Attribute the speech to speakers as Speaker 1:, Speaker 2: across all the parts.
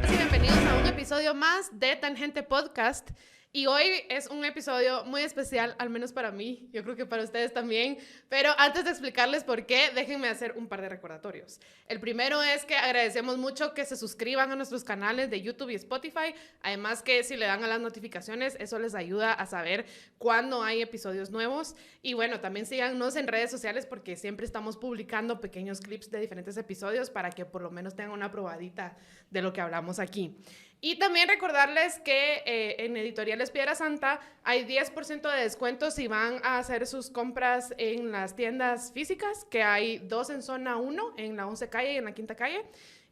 Speaker 1: Bienvenidos a un episodio más de Tangente Podcast. Y hoy es un episodio muy especial, al menos para mí, yo creo que para ustedes también. Pero antes de explicarles por qué, déjenme hacer un par de recordatorios. El primero es que agradecemos mucho que se suscriban a nuestros canales de YouTube y Spotify. Además que si le dan a las notificaciones, eso les ayuda a saber cuándo hay episodios nuevos. Y bueno, también síganos en redes sociales porque siempre estamos publicando pequeños clips de diferentes episodios para que por lo menos tengan una probadita de lo que hablamos aquí. Y también recordarles que en Editoriales Piedra Santa hay 10% de descuento si van a hacer sus compras en las tiendas físicas, que hay 2 en zona 1, en la 11 calle y en la 5ª calle,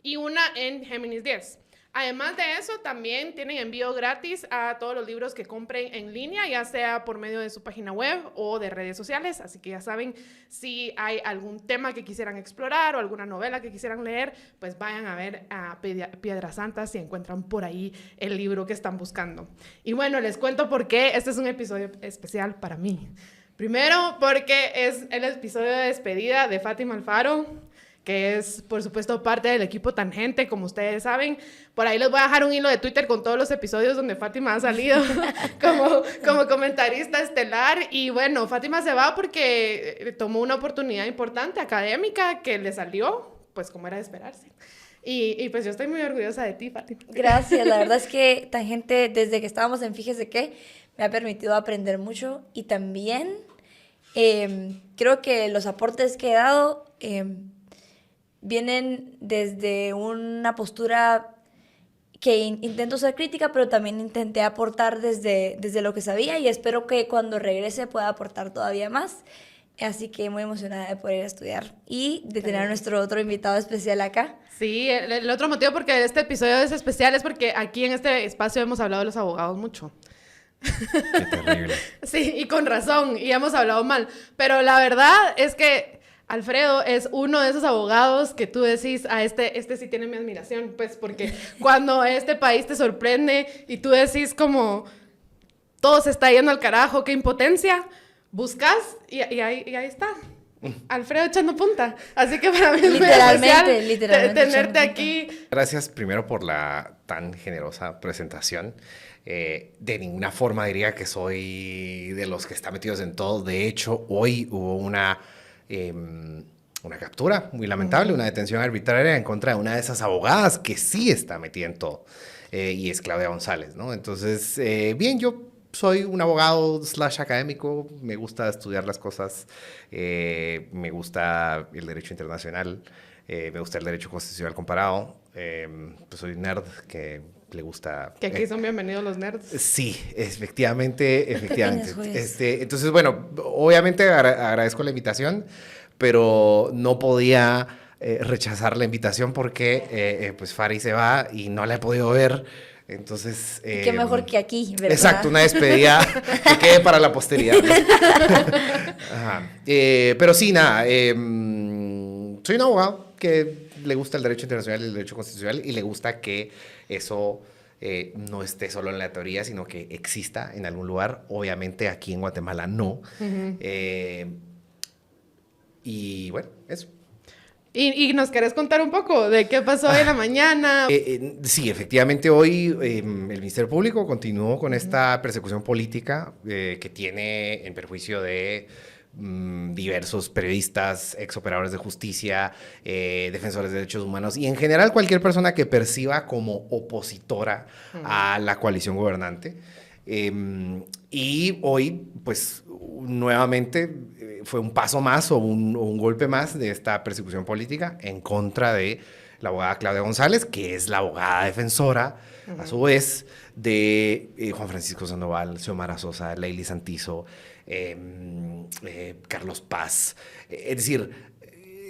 Speaker 1: y una en Géminis 10. Además de eso, también tienen envío gratis a todos los libros que compren en línea, ya sea por medio de su página web o de redes sociales. Así que ya saben, si hay algún tema que quisieran explorar o alguna novela que quisieran leer, pues vayan a ver a Piedra Santa si encuentran por ahí el libro que están buscando. Y bueno, les cuento por qué este es un episodio especial para mí. Primero, porque es el episodio de despedida de Fátima Alfaro, que es, por supuesto, parte del equipo Tangente, como ustedes saben. Por ahí les voy a dejar un hilo de Twitter con todos los episodios donde Fátima ha salido como comentarista estelar. Y bueno, Fátima se va porque tomó una oportunidad importante académica que le salió, pues como era de esperarse. Y pues yo estoy muy orgullosa de ti, Fátima.
Speaker 2: Gracias, la verdad es que Tangente, desde que estábamos en Fíjese Qué, me ha permitido aprender mucho. Y también creo que los aportes que he dado vienen desde una postura que intento ser crítica, pero también intenté aportar desde lo que sabía y espero que cuando regrese pueda aportar todavía más. Así que muy emocionada de poder estudiar y de tener a nuestro otro invitado especial acá.
Speaker 1: Sí, el otro motivo porque este episodio es especial es porque aquí en este espacio hemos hablado de los abogados mucho.
Speaker 3: Qué terrible.
Speaker 1: Sí, y con razón, y hemos hablado mal. Pero la verdad es que Alfredo es uno de esos abogados que tú decís, este sí tiene mi admiración, pues porque cuando este país te sorprende y tú decís como todo se está yendo al carajo, qué impotencia, buscas y ahí está. Alfredo echando punta. Así que para mí es muy especial tenerte aquí.
Speaker 3: Gracias primero por la tan generosa presentación. De ninguna forma diría que soy de los que están metidos en todo. De hecho, hoy hubo una captura muy lamentable, una detención arbitraria en contra de una de esas abogadas que sí está metida en todo, y es Claudia González, ¿no? Entonces, bien, yo soy un abogado / académico, me gusta estudiar las cosas, me gusta el derecho internacional, me gusta el derecho constitucional comparado, pues soy nerd que le gusta...
Speaker 1: Que aquí son bienvenidos los nerds.
Speaker 3: Sí, efectivamente. Entonces, bueno, obviamente agradezco la invitación, pero no podía rechazar la invitación porque pues Fari se va y no la he podido ver. Entonces...
Speaker 2: qué mejor que aquí, ¿verdad?
Speaker 3: Exacto, una despedida que quede para la posteridad. Ajá. Pero sí, nada, soy un abogado que le gusta el derecho internacional y el derecho constitucional y le gusta que eso no esté solo en la teoría, sino que exista en algún lugar. Obviamente aquí en Guatemala no. Uh-huh. Y bueno, eso.
Speaker 1: ¿Y nos querés contar un poco de qué pasó hoy en la mañana?
Speaker 3: Sí, efectivamente hoy el Ministerio Público continuó con esta persecución política que tiene en perjuicio de diversos periodistas, exoperadores de justicia, defensores de derechos humanos y en general cualquier persona que perciba como opositora a la coalición gobernante. Y hoy, pues, nuevamente fue un paso más o un golpe más de esta persecución política en contra de la abogada Claudia González, que es la abogada defensora, a su vez, de Juan Francisco Sandoval, Xiomara Sosa, Leili Santizo, Carlos Paz. Es decir,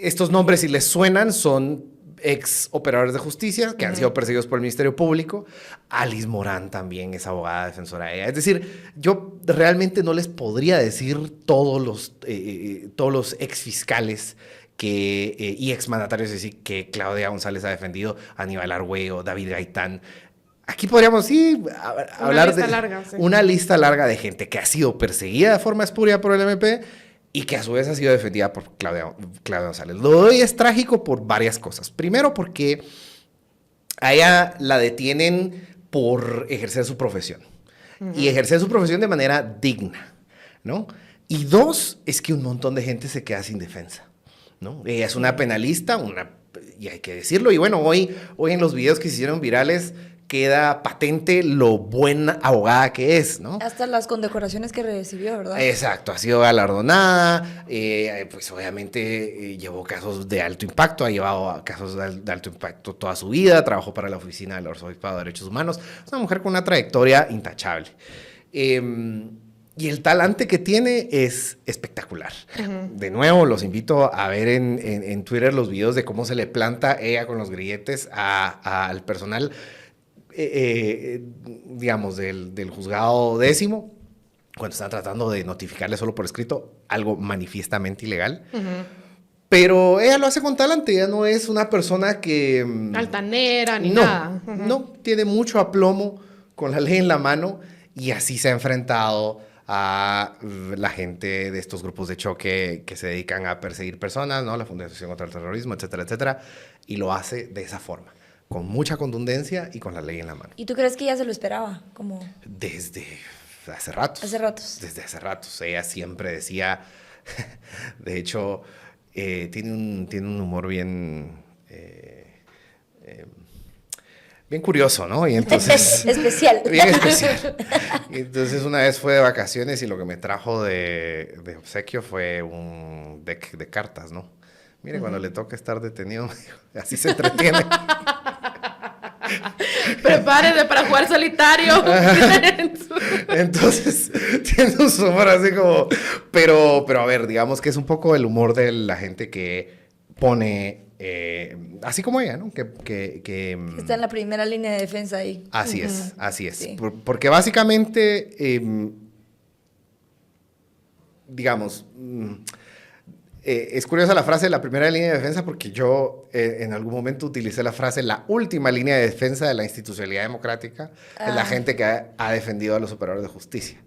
Speaker 3: estos nombres, si les suenan, son ex operadores de justicia que han sido perseguidos por el Ministerio Público. Alice Morán también es abogada defensora de ella. Es decir, yo realmente no les podría decir todos los ex fiscales y exmandatarios, es decir, que Claudia González ha defendido, Aníbal Argüello, David Gaitán. Aquí podríamos hablar de una lista larga de gente que ha sido perseguida de forma espuria por el MP y que a su vez ha sido defendida por Claudia González. Lo de hoy es trágico por varias cosas. Primero, porque a ella la detienen por ejercer su profesión. Y ejercer su profesión de manera digna, ¿no? Y dos, es que un montón de gente se queda sin defensa, ¿no? Ella es una penalista, y hay que decirlo. Y bueno, hoy en los videos que se hicieron virales queda patente lo buena abogada que es, ¿no?
Speaker 2: Hasta las condecoraciones que recibió, ¿verdad?
Speaker 3: Exacto, ha sido galardonada, pues obviamente llevó casos de alto impacto, ha llevado casos de alto impacto toda su vida, trabajó para la Oficina del Arzobispado de Derechos Humanos, es una mujer con una trayectoria intachable. Y el talante que tiene es espectacular. De nuevo, los invito a ver en Twitter los videos de cómo se le planta ella con los grilletes al personal, digamos, del juzgado 10º, cuando están tratando de notificarle solo por escrito algo manifiestamente ilegal. Pero ella lo hace con talante, ella no es una persona que...
Speaker 1: altanera ni nada.
Speaker 3: No, tiene mucho aplomo con la ley en la mano y así se ha enfrentado a la gente de estos grupos de choque que se dedican a perseguir personas, ¿no? La Fundación contra el Terrorismo, etcétera, etcétera, y lo hace de esa forma, con mucha contundencia y con la ley en la mano.
Speaker 2: ¿Y tú crees que ella se lo esperaba? Como...
Speaker 3: Desde hace ratos.
Speaker 2: Hace ratos.
Speaker 3: Desde hace ratos. Ella siempre decía, de hecho, tiene un humor bien curioso, ¿no? Y entonces...
Speaker 2: especial.
Speaker 3: Bien especial. Y entonces una vez fue de vacaciones y lo que me trajo de obsequio fue un deck de cartas, ¿no? Mire, cuando le toca estar detenido, así se entretiene.
Speaker 1: Prepárese para jugar solitario.
Speaker 3: Entonces, tiene un humor así como... Pero a ver, digamos que es un poco el humor de la gente que pone... así como ella, ¿no? Que
Speaker 2: está en la primera línea de defensa ahí.
Speaker 3: Así es, así es.
Speaker 2: Sí.
Speaker 3: Porque básicamente, digamos, es curiosa la frase de la primera línea de defensa porque yo en algún momento utilicé la frase la última línea de defensa de la institucionalidad democrática, es la gente que ha defendido a los operadores de justicia.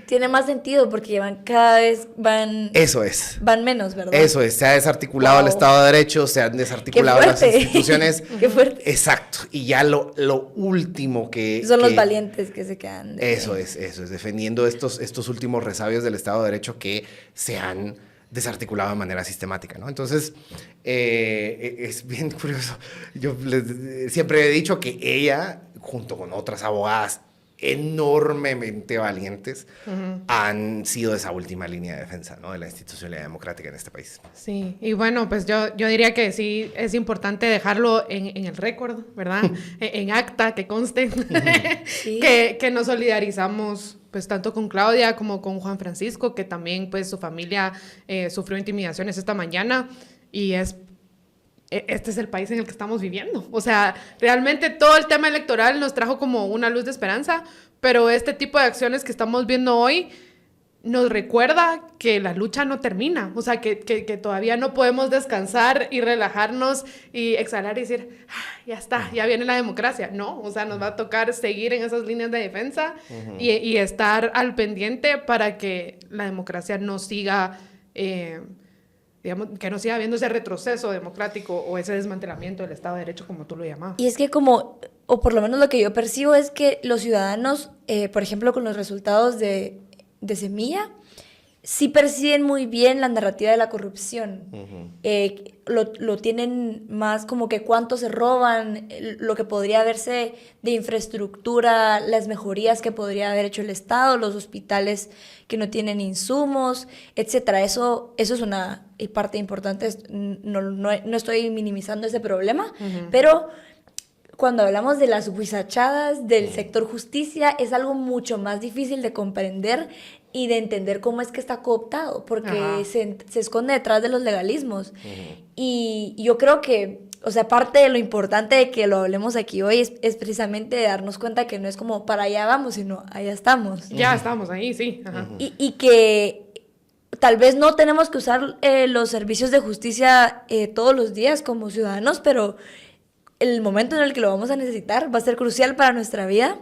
Speaker 2: Tiene más sentido porque cada vez van...
Speaker 3: Eso es.
Speaker 2: Van menos, ¿verdad?
Speaker 3: Eso es, se ha desarticulado el Estado de Derecho, se han desarticulado las instituciones.
Speaker 2: Qué fuerte.
Speaker 3: Exacto. Y ya lo último que...
Speaker 2: Son los valientes que se quedan.
Speaker 3: Eso es, defendiendo estos últimos resabios del Estado de Derecho que se han desarticulado de manera sistemática, ¿no? Entonces, es bien curioso. Yo siempre he dicho que ella, junto con otras abogadas enormemente valientes, han sido esa última línea de defensa, ¿no? De la institucionalidad democrática en este país.
Speaker 1: Sí, y bueno, pues yo diría que sí es importante dejarlo en el récord, ¿verdad? En acta, que conste,
Speaker 2: Sí.
Speaker 1: que nos solidarizamos pues tanto con Claudia como con Juan Francisco, que también pues su familia sufrió intimidaciones esta mañana y este es el país en el que estamos viviendo. O sea, realmente todo el tema electoral nos trajo como una luz de esperanza, pero este tipo de acciones que estamos viendo hoy nos recuerda que la lucha no termina. O sea, que todavía no podemos descansar y relajarnos y exhalar y decir, ya está, ya viene la democracia. No, o sea, nos va a tocar seguir en esas líneas de defensa y estar al pendiente para que la democracia no siga... digamos, que no siga habiendo ese retroceso democrático o ese desmantelamiento del Estado de Derecho, como tú lo llamabas.
Speaker 2: Y es que o por lo menos lo que yo percibo es que los ciudadanos, por ejemplo, con los resultados de Semilla, sí perciben muy bien la narrativa de la corrupción. Lo tienen más como que cuánto se roban, lo que podría verse de infraestructura, las mejorías que podría haber hecho el Estado, los hospitales que no tienen insumos, etcétera. Eso es una parte importante. No estoy minimizando ese problema, pero cuando hablamos de las huizachadas del sector justicia, es algo mucho más difícil de comprender y de entender cómo es que está cooptado, porque se esconde detrás de los legalismos. Y yo creo que, o sea, parte de lo importante de que lo hablemos aquí hoy es precisamente darnos cuenta que no es como para allá vamos, sino allá estamos.
Speaker 1: Ya estamos ahí, sí.
Speaker 2: Y que tal vez no tenemos que usar los servicios de justicia todos los días como ciudadanos, pero el momento en el que lo vamos a necesitar va a ser crucial para nuestra vida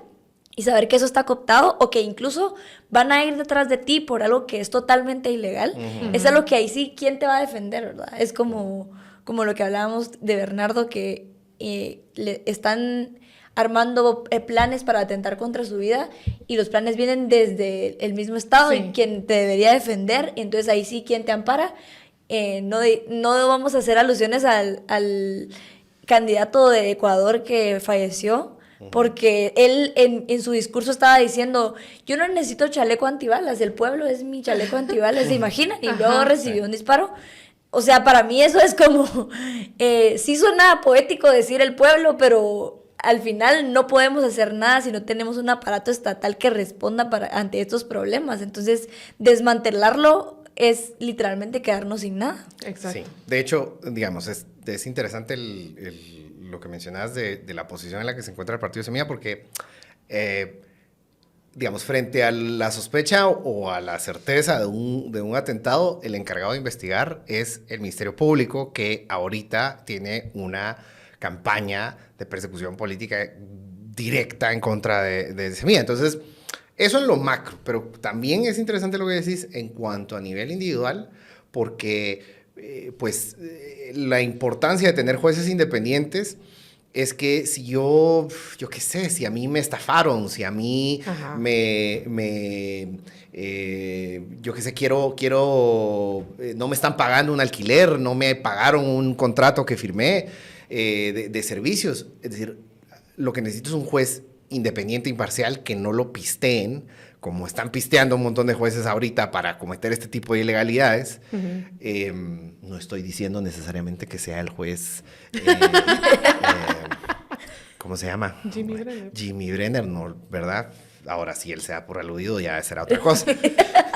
Speaker 2: y saber que eso está cooptado o que incluso van a ir detrás de ti por algo que es totalmente ilegal, es algo que ahí sí, ¿quién te va a defender, verdad? Es como lo que hablábamos de Bernardo, que le están armando planes para atentar contra su vida y los planes vienen desde el mismo Estado y quien te debería defender, entonces ahí sí, ¿quién te ampara? No vamos a hacer alusiones al candidato de Ecuador que falleció, porque él en su discurso estaba diciendo, yo no necesito chaleco antibalas, el pueblo es mi chaleco antibalas, ¿se imaginan? Y luego recibió un disparo. O sea, para mí eso es como, sí suena poético decir el pueblo, pero al final no podemos hacer nada si no tenemos un aparato estatal que responda ante estos problemas. Entonces, desmantelarlo es literalmente quedarnos sin nada.
Speaker 1: Exacto.
Speaker 3: Sí. De hecho, digamos, es interesante lo que mencionabas de la posición en la que se encuentra el Partido Semilla, porque, digamos, frente a la sospecha o a la certeza de un atentado, el encargado de investigar es el Ministerio Público, que ahorita tiene una campaña de persecución política directa en contra de Semilla. Entonces, eso en lo macro, pero también es interesante lo que decís en cuanto a nivel individual, porque la importancia de tener jueces independientes es que si yo qué sé, si a mí me estafaron, si a mí yo qué sé, no me están pagando un alquiler, no me pagaron un contrato que firmé de servicios, es decir, lo que necesito es un juez independiente, imparcial, que no lo pisteen, como están pisteando un montón de jueces ahorita para cometer este tipo de ilegalidades. No estoy diciendo necesariamente que sea el juez, ¿cómo se llama? Jimmy Brenner, no, ¿verdad? Ahora, si él sea por aludido, ya será otra cosa.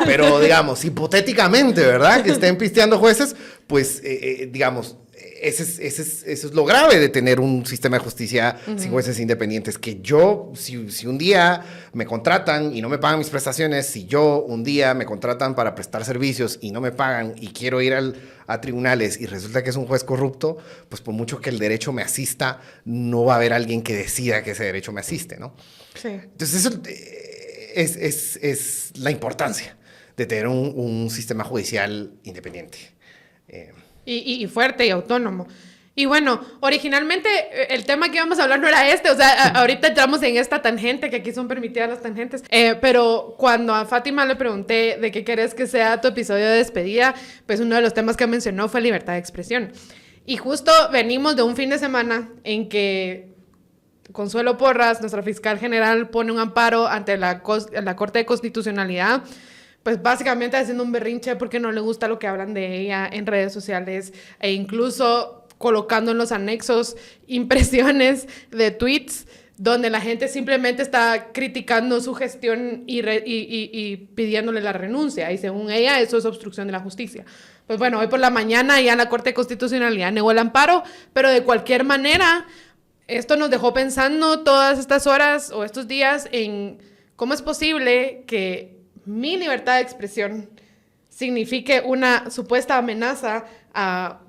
Speaker 3: Pero, digamos, hipotéticamente, ¿verdad? Que estén pisteando jueces, pues, digamos, eso es lo grave de tener un sistema de justicia sin jueces independientes. Que yo, si un día me contratan y no me pagan mis prestaciones, si yo un día me contratan para prestar servicios y no me pagan y quiero ir a tribunales y resulta que es un juez corrupto, pues por mucho que el derecho me asista, no va a haber alguien que decida que ese derecho me asiste, ¿no?
Speaker 1: Sí.
Speaker 3: Entonces eso es la importancia de tener un sistema judicial independiente.
Speaker 1: Y fuerte y autónomo. Y bueno, originalmente el tema que íbamos a hablar no era este, o sea, ahorita entramos en esta tangente, que aquí son permitidas las tangentes, pero cuando a Fátima le pregunté de qué querés que sea tu episodio de despedida, pues uno de los temas que mencionó fue libertad de expresión. Y justo venimos de un fin de semana en que Consuelo Porras, nuestra fiscal general, pone un amparo ante la Corte de Constitucionalidad, pues básicamente haciendo un berrinche porque no le gusta lo que hablan de ella en redes sociales e incluso colocando en los anexos impresiones de tweets donde la gente simplemente está criticando su gestión y pidiéndole la renuncia. Y según ella, eso es obstrucción de la justicia. Pues bueno, hoy por la mañana ya la Corte de Constitucionalidad negó el amparo, pero de cualquier manera, esto nos dejó pensando todas estas horas o estos días en cómo es posible que mi libertad de expresión signifique una supuesta amenaza a,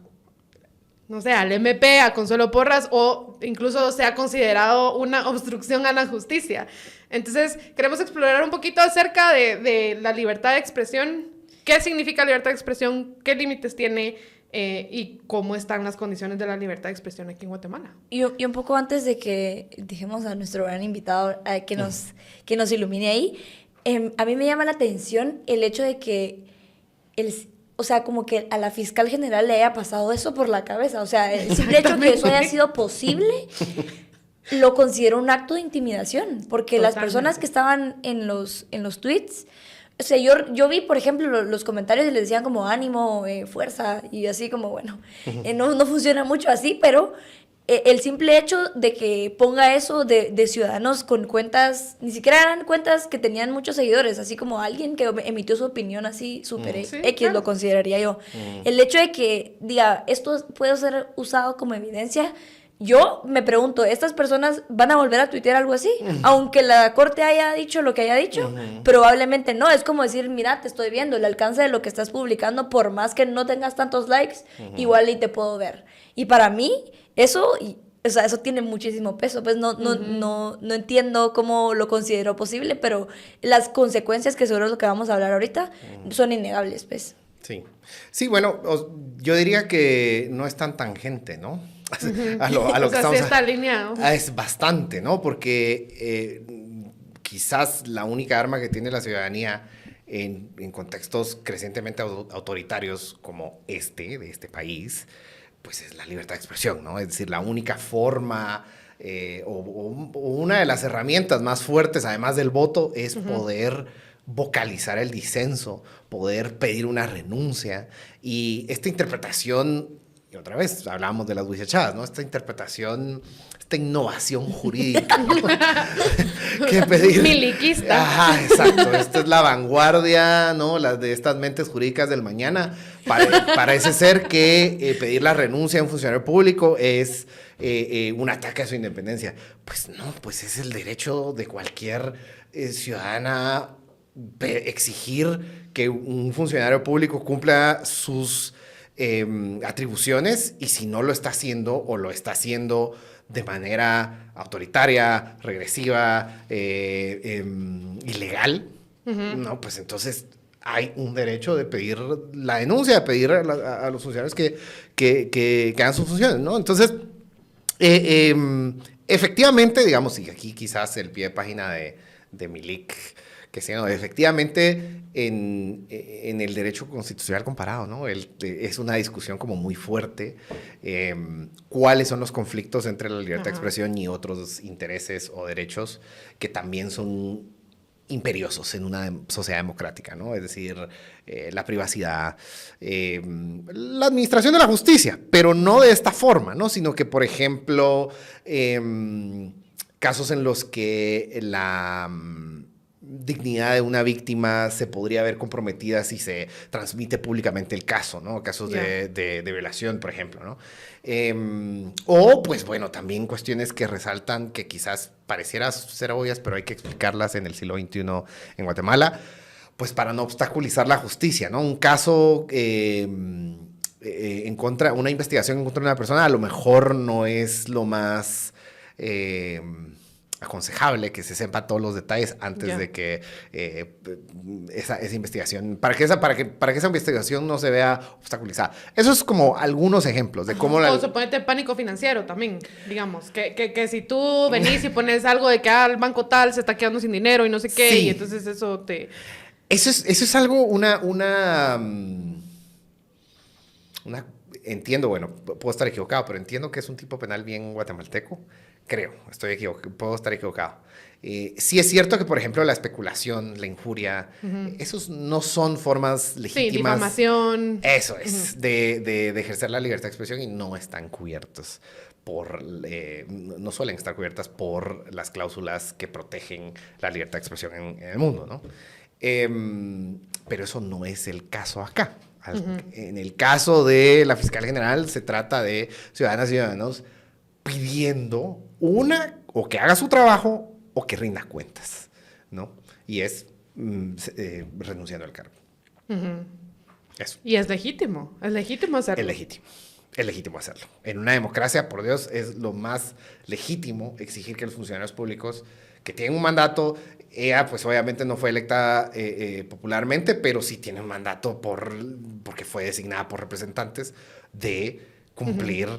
Speaker 1: no sé, al MP, a Consuelo Porras, o incluso sea considerado una obstrucción a la justicia. Entonces, queremos explorar un poquito acerca de la libertad de expresión, qué significa libertad de expresión, qué límites tiene y cómo están las condiciones de la libertad de expresión aquí en Guatemala. Y
Speaker 2: un poco antes de que dejemos a nuestro gran invitado que nos ilumine ahí, a mí me llama la atención el hecho de que, o sea, como que a la fiscal general le haya pasado eso por la cabeza. O sea, el simple hecho de que eso haya sido posible, lo considero un acto de intimidación. Porque las personas que estaban en los tweets, o sea, yo vi, por ejemplo, los comentarios y les decían como ánimo, fuerza, y así como, bueno, no funciona mucho así, pero el simple hecho de que ponga eso de ciudadanos con cuentas, ni siquiera eran cuentas que tenían muchos seguidores, así como alguien que emitió su opinión así súper X, claro, lo consideraría yo. El hecho de que diga, esto puede ser usado como evidencia, yo me pregunto, ¿estas personas van a volver a tuitear algo así? Aunque la corte haya dicho lo que haya dicho, probablemente no. Es como decir, mira, te estoy viendo, el alcance de lo que estás publicando, por más que no tengas tantos likes, igual y te puedo ver. Y para mí, eso o sea, eso tiene muchísimo peso. Pues no entiendo cómo lo considero posible, pero las consecuencias, que seguro es lo que vamos a hablar ahorita, son innegables, pues.
Speaker 3: Sí. Sí, bueno, yo diría que no es tan tangente, ¿no? A lo
Speaker 1: O
Speaker 3: que
Speaker 1: sea,
Speaker 3: estamos...
Speaker 1: sí está alineado.
Speaker 3: Es bastante, ¿no? Porque quizás la única arma que tiene la ciudadanía en contextos crecientemente autoritarios como de este país, pues es la libertad de expresión, ¿no? Es decir, la única forma o una de las herramientas más fuertes, además del voto, es poder vocalizar el disenso, poder pedir una renuncia. Y esta interpretación, y otra vez hablábamos de las huichachadas, ¿no? Esta interpretación, esta innovación jurídica, ¿no? Que pedir...
Speaker 1: Miliquista.
Speaker 3: Ajá, exacto. Esta es la vanguardia, ¿no? Las de estas mentes jurídicas del mañana. Parece ser que pedir la renuncia de un funcionario público es un ataque a su independencia. Pues no, pues es el derecho de cualquier ciudadana exigir que un funcionario público cumpla sus atribuciones, y si no lo está haciendo o lo está haciendo de manera autoritaria, regresiva, ilegal, no, pues entonces hay un derecho de pedir la denuncia, de pedir a los funcionarios que hagan sus funciones, ¿no? Entonces, efectivamente, digamos, y aquí quizás el pie de página de Milik, que sí, no, efectivamente en el derecho constitucional comparado, ¿no? Es una discusión como muy fuerte, cuáles son los conflictos entre la libertad de expresión y otros intereses o derechos que también son imperiosos en una sociedad democrática, ¿no? Es decir, la privacidad, la administración de la justicia, pero no de esta forma, ¿no? Sino que, por ejemplo, casos en los que la dignidad de una víctima se podría ver comprometida si se transmite públicamente el caso, ¿no? Casos de violación, por ejemplo, ¿no? O, pues bueno, también cuestiones que resaltan, que quizás parecieran ser obvias, pero hay que explicarlas en el siglo XXI en Guatemala, pues para no obstaculizar la justicia, ¿no? Un caso una investigación en contra de una persona a lo mejor no es lo más... aconsejable que se sepa todos los detalles antes de que esa investigación, para que esa investigación no se vea obstaculizada. Eso es como algunos ejemplos de cómo...
Speaker 1: O suponete pánico financiero también, digamos, que si tú venís y pones algo de que el banco tal se está quedando sin dinero y no sé qué, sí. Y entonces eso te... Eso
Speaker 3: es algo, entiendo, bueno, puedo estar equivocado, pero entiendo que es un tipo penal bien guatemalteco. Creo, estoy equivocado, puedo estar equivocado. Sí es cierto que, por ejemplo, la especulación, la injuria, esos no son formas legítimas.
Speaker 1: Sí, difamación.
Speaker 3: Eso es, de ejercer la libertad de expresión, y no están cubiertos no suelen estar cubiertas por las cláusulas que protegen la libertad de expresión en el mundo, ¿no? Pero eso no es el caso acá. En el caso de la Fiscal General se trata de ciudadanas y ciudadanos pidiendo o que haga su trabajo o que rinda cuentas, ¿no? Y es renunciando al cargo. Eso.
Speaker 1: Y es legítimo hacerlo.
Speaker 3: Es legítimo hacerlo. En una democracia, por Dios, es lo más legítimo exigir que los funcionarios públicos que tienen un mandato, ella pues obviamente no fue electa popularmente, pero sí tiene un mandato porque fue designada por representantes, de cumplir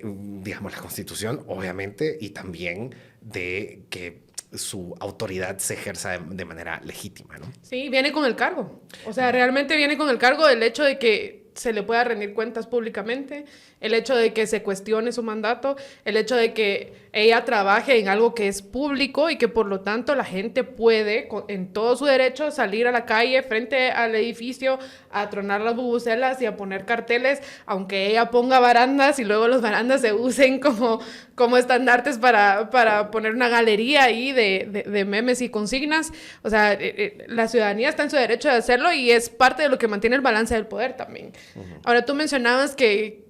Speaker 3: digamos, la Constitución, obviamente, y también de que su autoridad se ejerza de manera legítima, ¿no?
Speaker 1: Sí, viene con el cargo. O sea, realmente viene con el cargo del hecho de que se le pueda rendir cuentas públicamente, el hecho de que se cuestione su mandato, el hecho de que ella trabaje en algo que es público y que por lo tanto la gente puede, en todo su derecho, salir a la calle frente al edificio a tronar las bubucelas y a poner carteles, aunque ella ponga barandas y luego los barandas se usen como estandartes para poner una galería ahí de memes y consignas. O sea, la ciudadanía está en su derecho de hacerlo y es parte de lo que mantiene el balance del poder también. Ahora, tú mencionabas que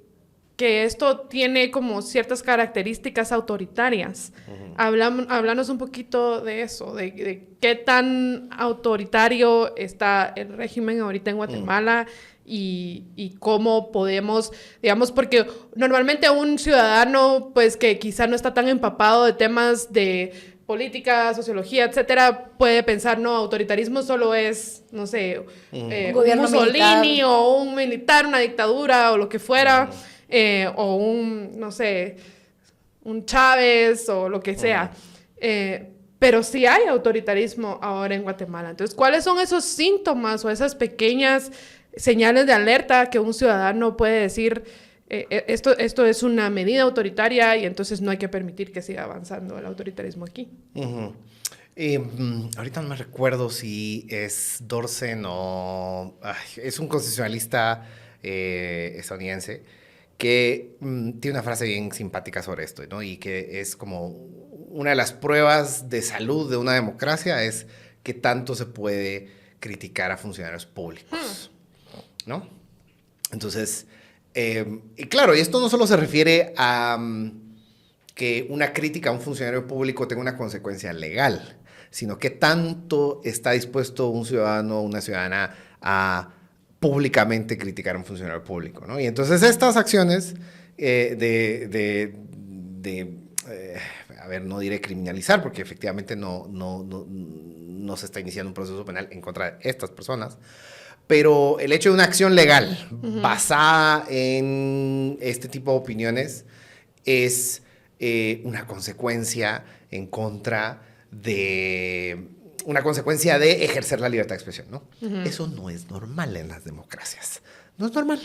Speaker 1: esto tiene como ciertas características autoritarias. Háblanos un poquito de eso, de qué tan autoritario está el régimen ahorita en Guatemala y cómo podemos, digamos, porque normalmente un ciudadano, pues que quizá no está tan empapado de temas de política, sociología, etcétera, puede pensar, no, autoritarismo solo es, no sé, un Mussolini militar, o un militar, una dictadura o lo que fuera, o un, no sé, un Chávez o lo que sea. Pero sí hay autoritarismo ahora en Guatemala. Entonces, ¿cuáles son esos síntomas o esas pequeñas señales de alerta que un ciudadano puede decir, esto es una medida autoritaria y entonces no hay que permitir que siga avanzando el autoritarismo aquí?
Speaker 3: Ahorita no me recuerdo si es Dorsen o... es un constitucionalista estadounidense que tiene una frase bien simpática sobre esto, ¿no? Y que es como una de las pruebas de salud de una democracia es que tanto se puede criticar a funcionarios públicos, ¿no? Entonces, y claro, y esto no solo se refiere a que una crítica a un funcionario público tenga una consecuencia legal, sino que tanto está dispuesto un ciudadano o una ciudadana a públicamente criticar a un funcionario público, ¿no? Y entonces estas acciones a ver, no diré criminalizar, porque efectivamente no se está iniciando un proceso penal en contra de estas personas, pero el hecho de una acción legal basada en este tipo de opiniones es una consecuencia en contra de... una consecuencia de ejercer la libertad de expresión, ¿no? Eso no es normal en las democracias. No es normal.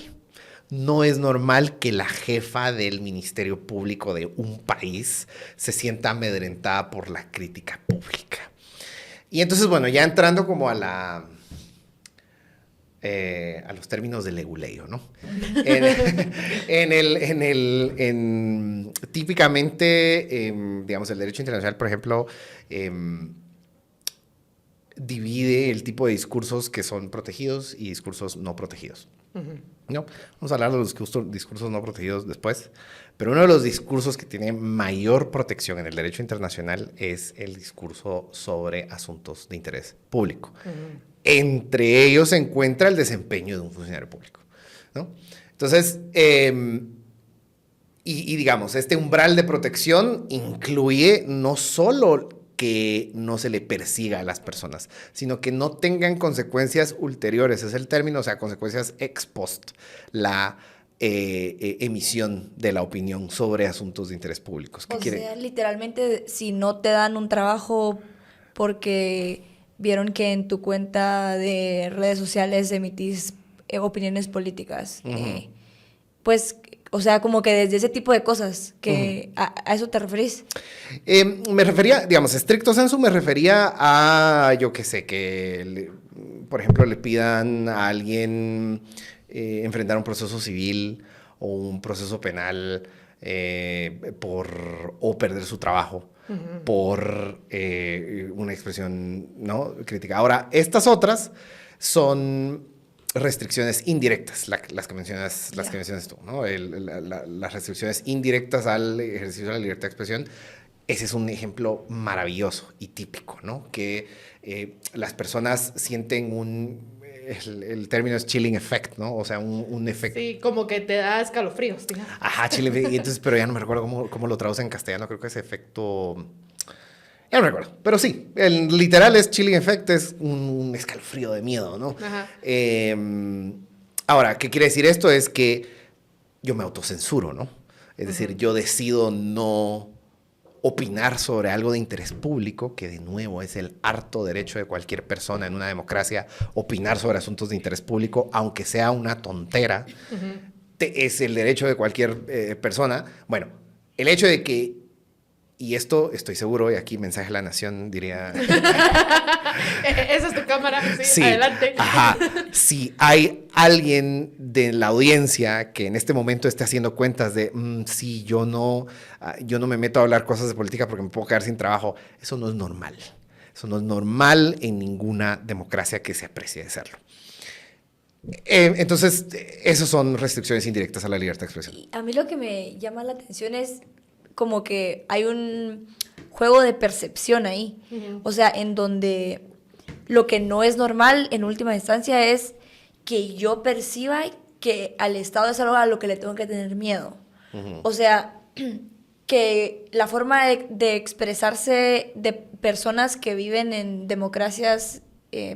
Speaker 3: No es normal que la jefa del Ministerio Público de un país se sienta amedrentada por la crítica pública. Y entonces, bueno, ya entrando como a los términos del leguleyo, ¿no? Típicamente, digamos, el derecho internacional, por ejemplo, divide el tipo de discursos que son protegidos y discursos no protegidos. ¿No? Vamos a hablar de los discursos no protegidos después, pero uno de los discursos que tiene mayor protección en el derecho internacional es el discurso sobre asuntos de interés público. Entre ellos se encuentra el desempeño de un funcionario público, ¿no? Entonces, digamos, este umbral de protección incluye no solo que no se le persiga a las personas, sino que no tengan consecuencias ulteriores, es el término, o sea, consecuencias ex post, la emisión de la opinión sobre asuntos de interés público.
Speaker 2: Sea, literalmente, si no te dan un trabajo porque vieron que en tu cuenta de redes sociales emitís opiniones políticas, pues... O sea, como que desde ese tipo de cosas, que ¿a eso te referís?
Speaker 3: Me refería, digamos, estricto sensu, me refería a, yo qué sé, por ejemplo, le pidan a alguien enfrentar un proceso civil o un proceso penal o perder su trabajo por una expresión, ¿no?, crítica. Ahora, estas otras son restricciones indirectas, las que mencionas tú, ¿no? Las restricciones indirectas al ejercicio de la libertad de expresión. Ese es un ejemplo maravilloso y típico, ¿no? Que las personas sienten el término es chilling effect, ¿no? O sea, un efecto.
Speaker 1: Sí, como que te da escalofríos, digamos.
Speaker 3: Ajá, chilling effect. Y entonces, pero ya no me recuerdo cómo lo traducen en castellano. Creo que ese efecto... Ya no me recuerdo, pero sí, el literal es chilling effect, es un escalofrío de miedo, ¿no? Ajá. Ahora, ¿qué quiere decir esto? Es que yo me autocensuro, ¿no? Es decir, yo decido no opinar sobre algo de interés público, que de nuevo es el harto derecho de cualquier persona en una democracia, opinar sobre asuntos de interés público, aunque sea una tontera, es el derecho de cualquier persona. Bueno, el hecho de que... Y esto estoy seguro, y aquí mensaje a la nación diría...
Speaker 1: Esa es tu cámara, sí, adelante.
Speaker 3: Ajá. Si hay alguien de la audiencia que en este momento esté haciendo cuentas de, sí, yo no me meto a hablar cosas de política porque me puedo quedar sin trabajo, eso no es normal. Eso no es normal en ninguna democracia que se aprecie de serlo. Entonces, esas son restricciones indirectas a la libertad de expresión.
Speaker 2: Y a mí lo que me llama la atención es como que hay un juego de percepción ahí. O sea, en donde lo que no es normal en última instancia es que yo perciba que al Estado es algo a lo que le tengo que tener miedo. O sea, que la forma de expresarse de personas que viven en democracias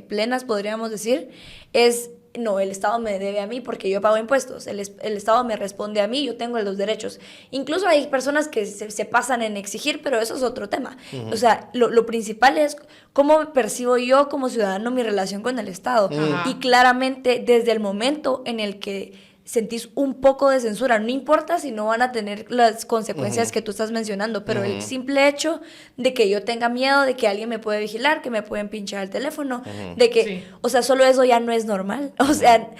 Speaker 2: plenas, podríamos decir, es, no, el Estado me debe a mí porque yo pago impuestos, el Estado me responde a mí, yo tengo los derechos. Incluso hay personas que se pasan en exigir, pero eso es otro tema. O sea, lo principal es cómo percibo yo como ciudadano mi relación con el Estado. Y claramente desde el momento en el que sentís un poco de censura, no importa si no van a tener las consecuencias que tú estás mencionando, pero el simple hecho de que yo tenga miedo de que alguien me puede vigilar, que me pueden pinchar el teléfono, de que, o sea, solo eso ya no es normal. O sea,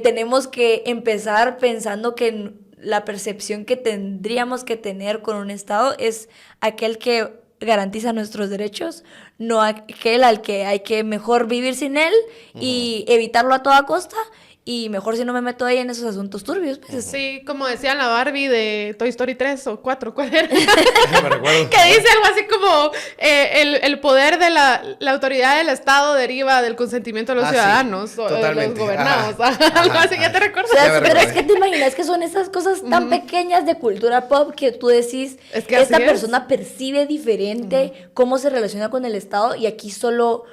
Speaker 2: tenemos que empezar pensando que la percepción que tendríamos que tener con un Estado es aquel que garantiza nuestros derechos, no aquel al que hay que mejor vivir sin él y evitarlo a toda costa. Y mejor si no me meto ahí en esos asuntos turbios. Pues.
Speaker 1: Sí, como decía la Barbie de Toy Story 3 o 4, ¿cuál era?
Speaker 3: Me recuerdo.
Speaker 1: Que dice algo así como el poder de la autoridad del Estado deriva del consentimiento de los ciudadanos
Speaker 3: sí,
Speaker 1: o de los gobernados.
Speaker 3: Ajá.
Speaker 1: Algo así, ¿ya te recuerdas?
Speaker 2: O sea, pero es que te imaginas que son esas cosas tan pequeñas de cultura pop que tú decís,
Speaker 1: es que
Speaker 2: esta persona percibe diferente cómo se relaciona con el Estado y aquí solo...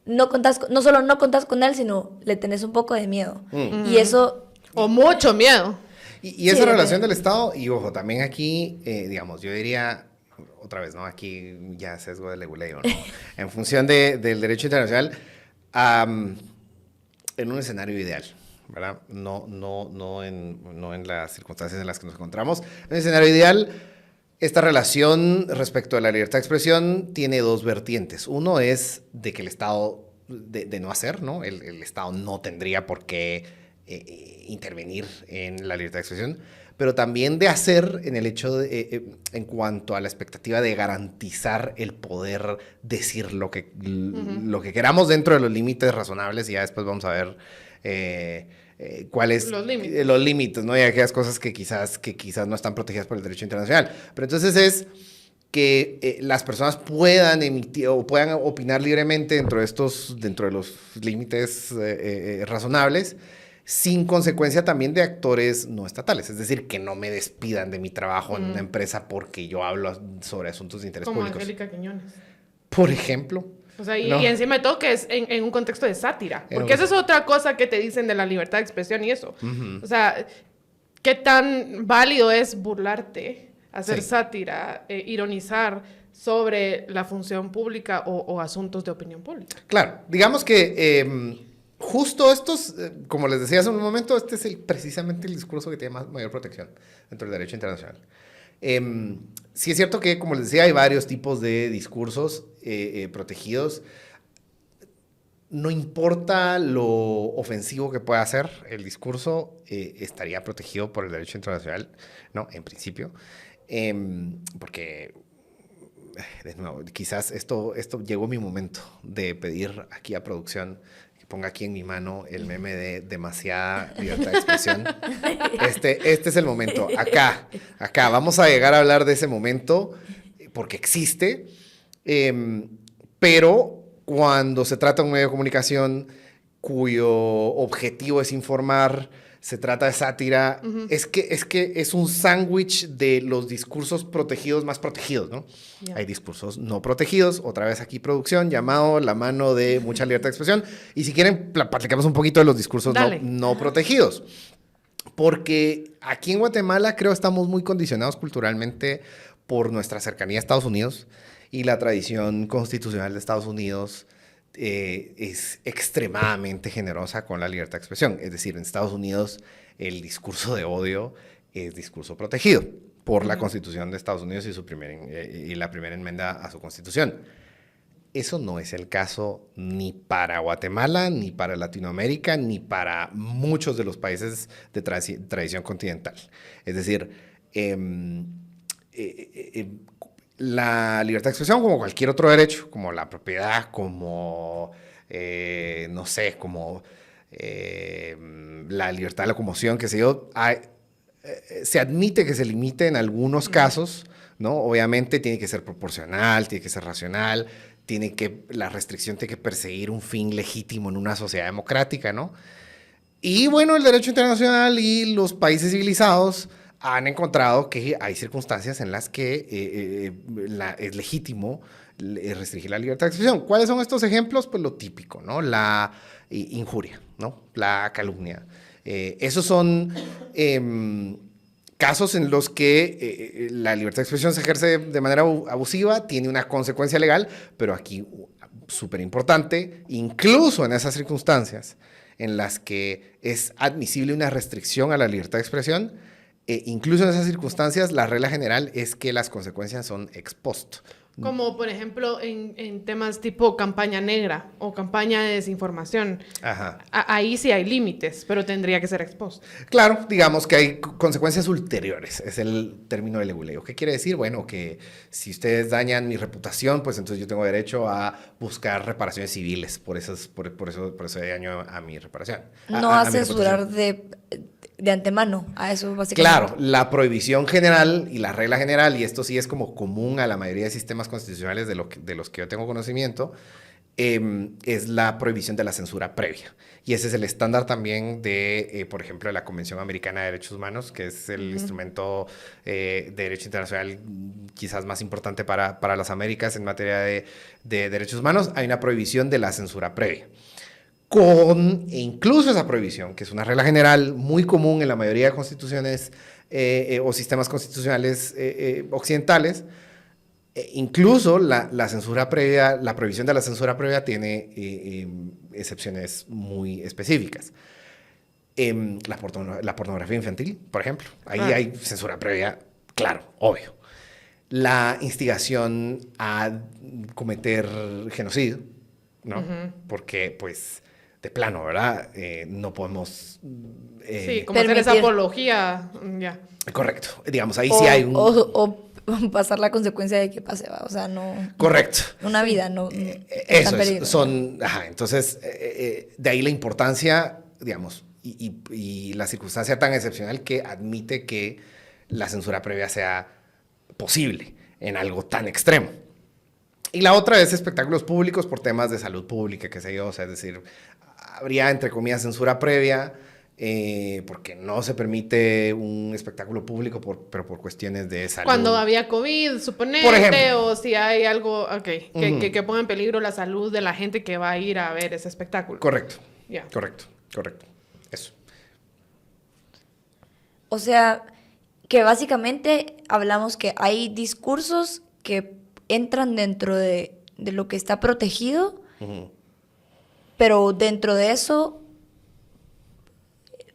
Speaker 2: no solo no contás con él, sino le tenés un poco de miedo. Y eso...
Speaker 1: O mucho miedo.
Speaker 3: Y esa relación del Estado, y ojo, también aquí, digamos, yo diría, otra vez, ¿no? Aquí ya sesgo de leguleo, ¿no? En función del derecho internacional, en un escenario ideal, ¿verdad? No en las circunstancias en las que nos encontramos. En un escenario ideal... Esta relación respecto a la libertad de expresión tiene dos vertientes. Uno es de que el Estado, de no hacer, ¿no? El Estado no tendría por qué intervenir en la libertad de expresión, pero también de hacer en el hecho de, en cuanto a la expectativa de garantizar el poder decir lo que queramos dentro de los límites razonables, y ya después vamos a ver... cuáles los límites, ¿no? Y aquellas cosas que quizás no están protegidas por el derecho internacional. Pero entonces es que las personas puedan emitir o puedan opinar libremente dentro de los límites razonables, sin consecuencia también de actores no estatales. Es decir, que no me despidan de mi trabajo en una empresa porque yo hablo sobre asuntos de interés público.
Speaker 1: Como Angélica Quiñones.
Speaker 3: Por ejemplo.
Speaker 1: O sea, y encima de todo que es en un contexto de sátira. Porque esa es otra cosa que te dicen de la libertad de expresión y eso. O sea, ¿qué tan válido es burlarte, hacer sátira, ironizar sobre la función pública o asuntos de opinión pública?
Speaker 3: Claro, digamos que justo estos, como les decía hace un momento, este es precisamente el discurso que tiene mayor protección dentro del derecho internacional. Sí es cierto que, como les decía, hay varios tipos de discursos protegidos. No importa lo ofensivo que pueda ser el discurso, estaría protegido por el derecho internacional, ¿no? En principio. Porque, de nuevo, quizás esto llegó mi momento de pedir aquí a producción que ponga aquí en mi mano el meme de demasiada libertad de expresión. Este es el momento. Acá. Vamos a llegar a hablar de ese momento porque existe, pero cuando se trata de un medio de comunicación cuyo objetivo es informar, se trata de sátira, es que es un sándwich de los discursos protegidos más protegidos, ¿no? Yeah. Hay discursos no protegidos, otra vez aquí producción, llamado la mano de mucha libertad de expresión, y si quieren, platicamos un poquito de los discursos no protegidos. Porque aquí en Guatemala creo estamos muy condicionados culturalmente por nuestra cercanía a Estados Unidos, y la tradición constitucional de Estados Unidos es extremadamente generosa con la libertad de expresión. Es decir, en Estados Unidos el discurso de odio es discurso protegido por la Constitución de Estados Unidos y la primera enmienda a su Constitución. Eso no es el caso ni para Guatemala, ni para Latinoamérica, ni para muchos de los países de tradición continental. Es decir, la libertad de expresión, como cualquier otro derecho, como la propiedad, como, no sé, como la libertad de locomoción, qué sé yo, se admite que se limite en algunos casos, ¿no? Obviamente tiene que ser proporcional, tiene que ser racional, la restricción tiene que perseguir un fin legítimo en una sociedad democrática, ¿no? Y bueno, el derecho internacional y los países civilizados han encontrado que hay circunstancias en las que es legítimo restringir la libertad de expresión. ¿Cuáles son estos ejemplos? Pues lo típico, ¿no? La injuria, ¿no? La calumnia. Esos son casos en los que la libertad de expresión se ejerce de manera abusiva, tiene una consecuencia legal, pero aquí, súper importante, incluso en esas circunstancias en las que es admisible una restricción a la libertad de expresión, incluso en esas circunstancias, la regla general es que las consecuencias son ex post.
Speaker 1: Como, por ejemplo, en temas tipo campaña negra o campaña de desinformación.
Speaker 3: Ajá.
Speaker 1: Ahí sí hay límites, pero tendría que ser expuesto.
Speaker 3: Claro, digamos que hay consecuencias ulteriores, es el término del leguleo. ¿Qué quiere decir? Bueno, que si ustedes dañan mi reputación, pues entonces yo tengo derecho a buscar reparaciones civiles por ese daño a mi reparación.
Speaker 2: No a censurar de antemano a eso, básicamente.
Speaker 3: Claro, la prohibición general y la regla general, y esto sí es como común a la mayoría de sistemas constitucionales de los que yo tengo conocimiento, es la prohibición de la censura previa. Y ese es el estándar también de, por ejemplo, de la Convención Americana de Derechos Humanos, que es el instrumento de derecho internacional quizás más importante para las Américas en materia de derechos humanos. Hay una prohibición de la censura previa. Incluso esa prohibición, que es una regla general muy común en la mayoría de constituciones o sistemas constitucionales occidentales, incluso la censura previa, la prohibición de la censura previa tiene excepciones muy específicas. La pornografía infantil, por ejemplo, ahí hay censura previa, claro, obvio. La instigación a cometer genocidio, ¿no? Porque, pues, de plano, ¿verdad? No podemos...
Speaker 1: sí, como hacer esa apología, ya.
Speaker 3: Correcto. Digamos, ahí sí hay un...
Speaker 2: O pasar la consecuencia de que pase, ¿va? O sea, no...
Speaker 3: Correcto.
Speaker 2: Una vida, no...
Speaker 3: Eso es, entonces, de ahí la importancia, digamos, y la circunstancia tan excepcional que admite que la censura previa sea posible en algo tan extremo. Y la otra es espectáculos públicos por temas de salud pública, qué sé yo, o sea, es decir, habría, entre comillas, censura previa, porque no se permite un espectáculo público, pero por cuestiones de salud.
Speaker 1: Cuando había COVID, suponete,
Speaker 3: por ejemplo,
Speaker 1: o si hay algo que ponga en peligro la salud de la gente que va a ir a ver ese espectáculo.
Speaker 3: Correcto,
Speaker 1: yeah.
Speaker 3: correcto, eso.
Speaker 2: O sea, que básicamente hablamos que hay discursos que entran dentro de lo que está protegido, pero dentro de eso,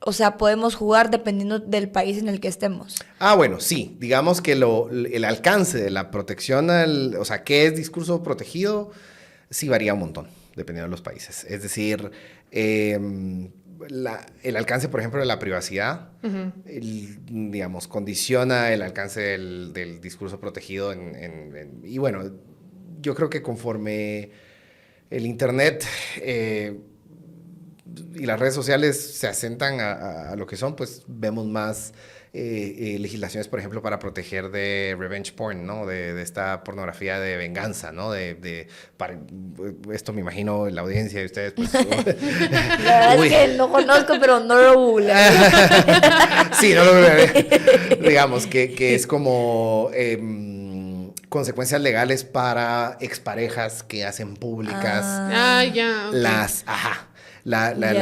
Speaker 2: o sea, podemos jugar dependiendo del país en el que estemos.
Speaker 3: Bueno, sí. Digamos que el alcance de la protección, o sea, ¿qué es discurso protegido? Sí varía un montón, dependiendo de los países. Es decir, el alcance, por ejemplo, de la privacidad, digamos, condiciona el alcance del discurso protegido. Y bueno, yo creo que conforme el Internet... y las redes sociales se asentan a lo que son, pues vemos más legislaciones, por ejemplo, para proteger de revenge porn, ¿no? De esta pornografía de venganza, ¿no? Esto me imagino la audiencia de ustedes. Pues,
Speaker 2: la verdad es que no conozco, pero no lo google.
Speaker 3: Sí, no lo google. Digamos que es como... consecuencias legales para exparejas que hacen públicas
Speaker 1: ya. Okay.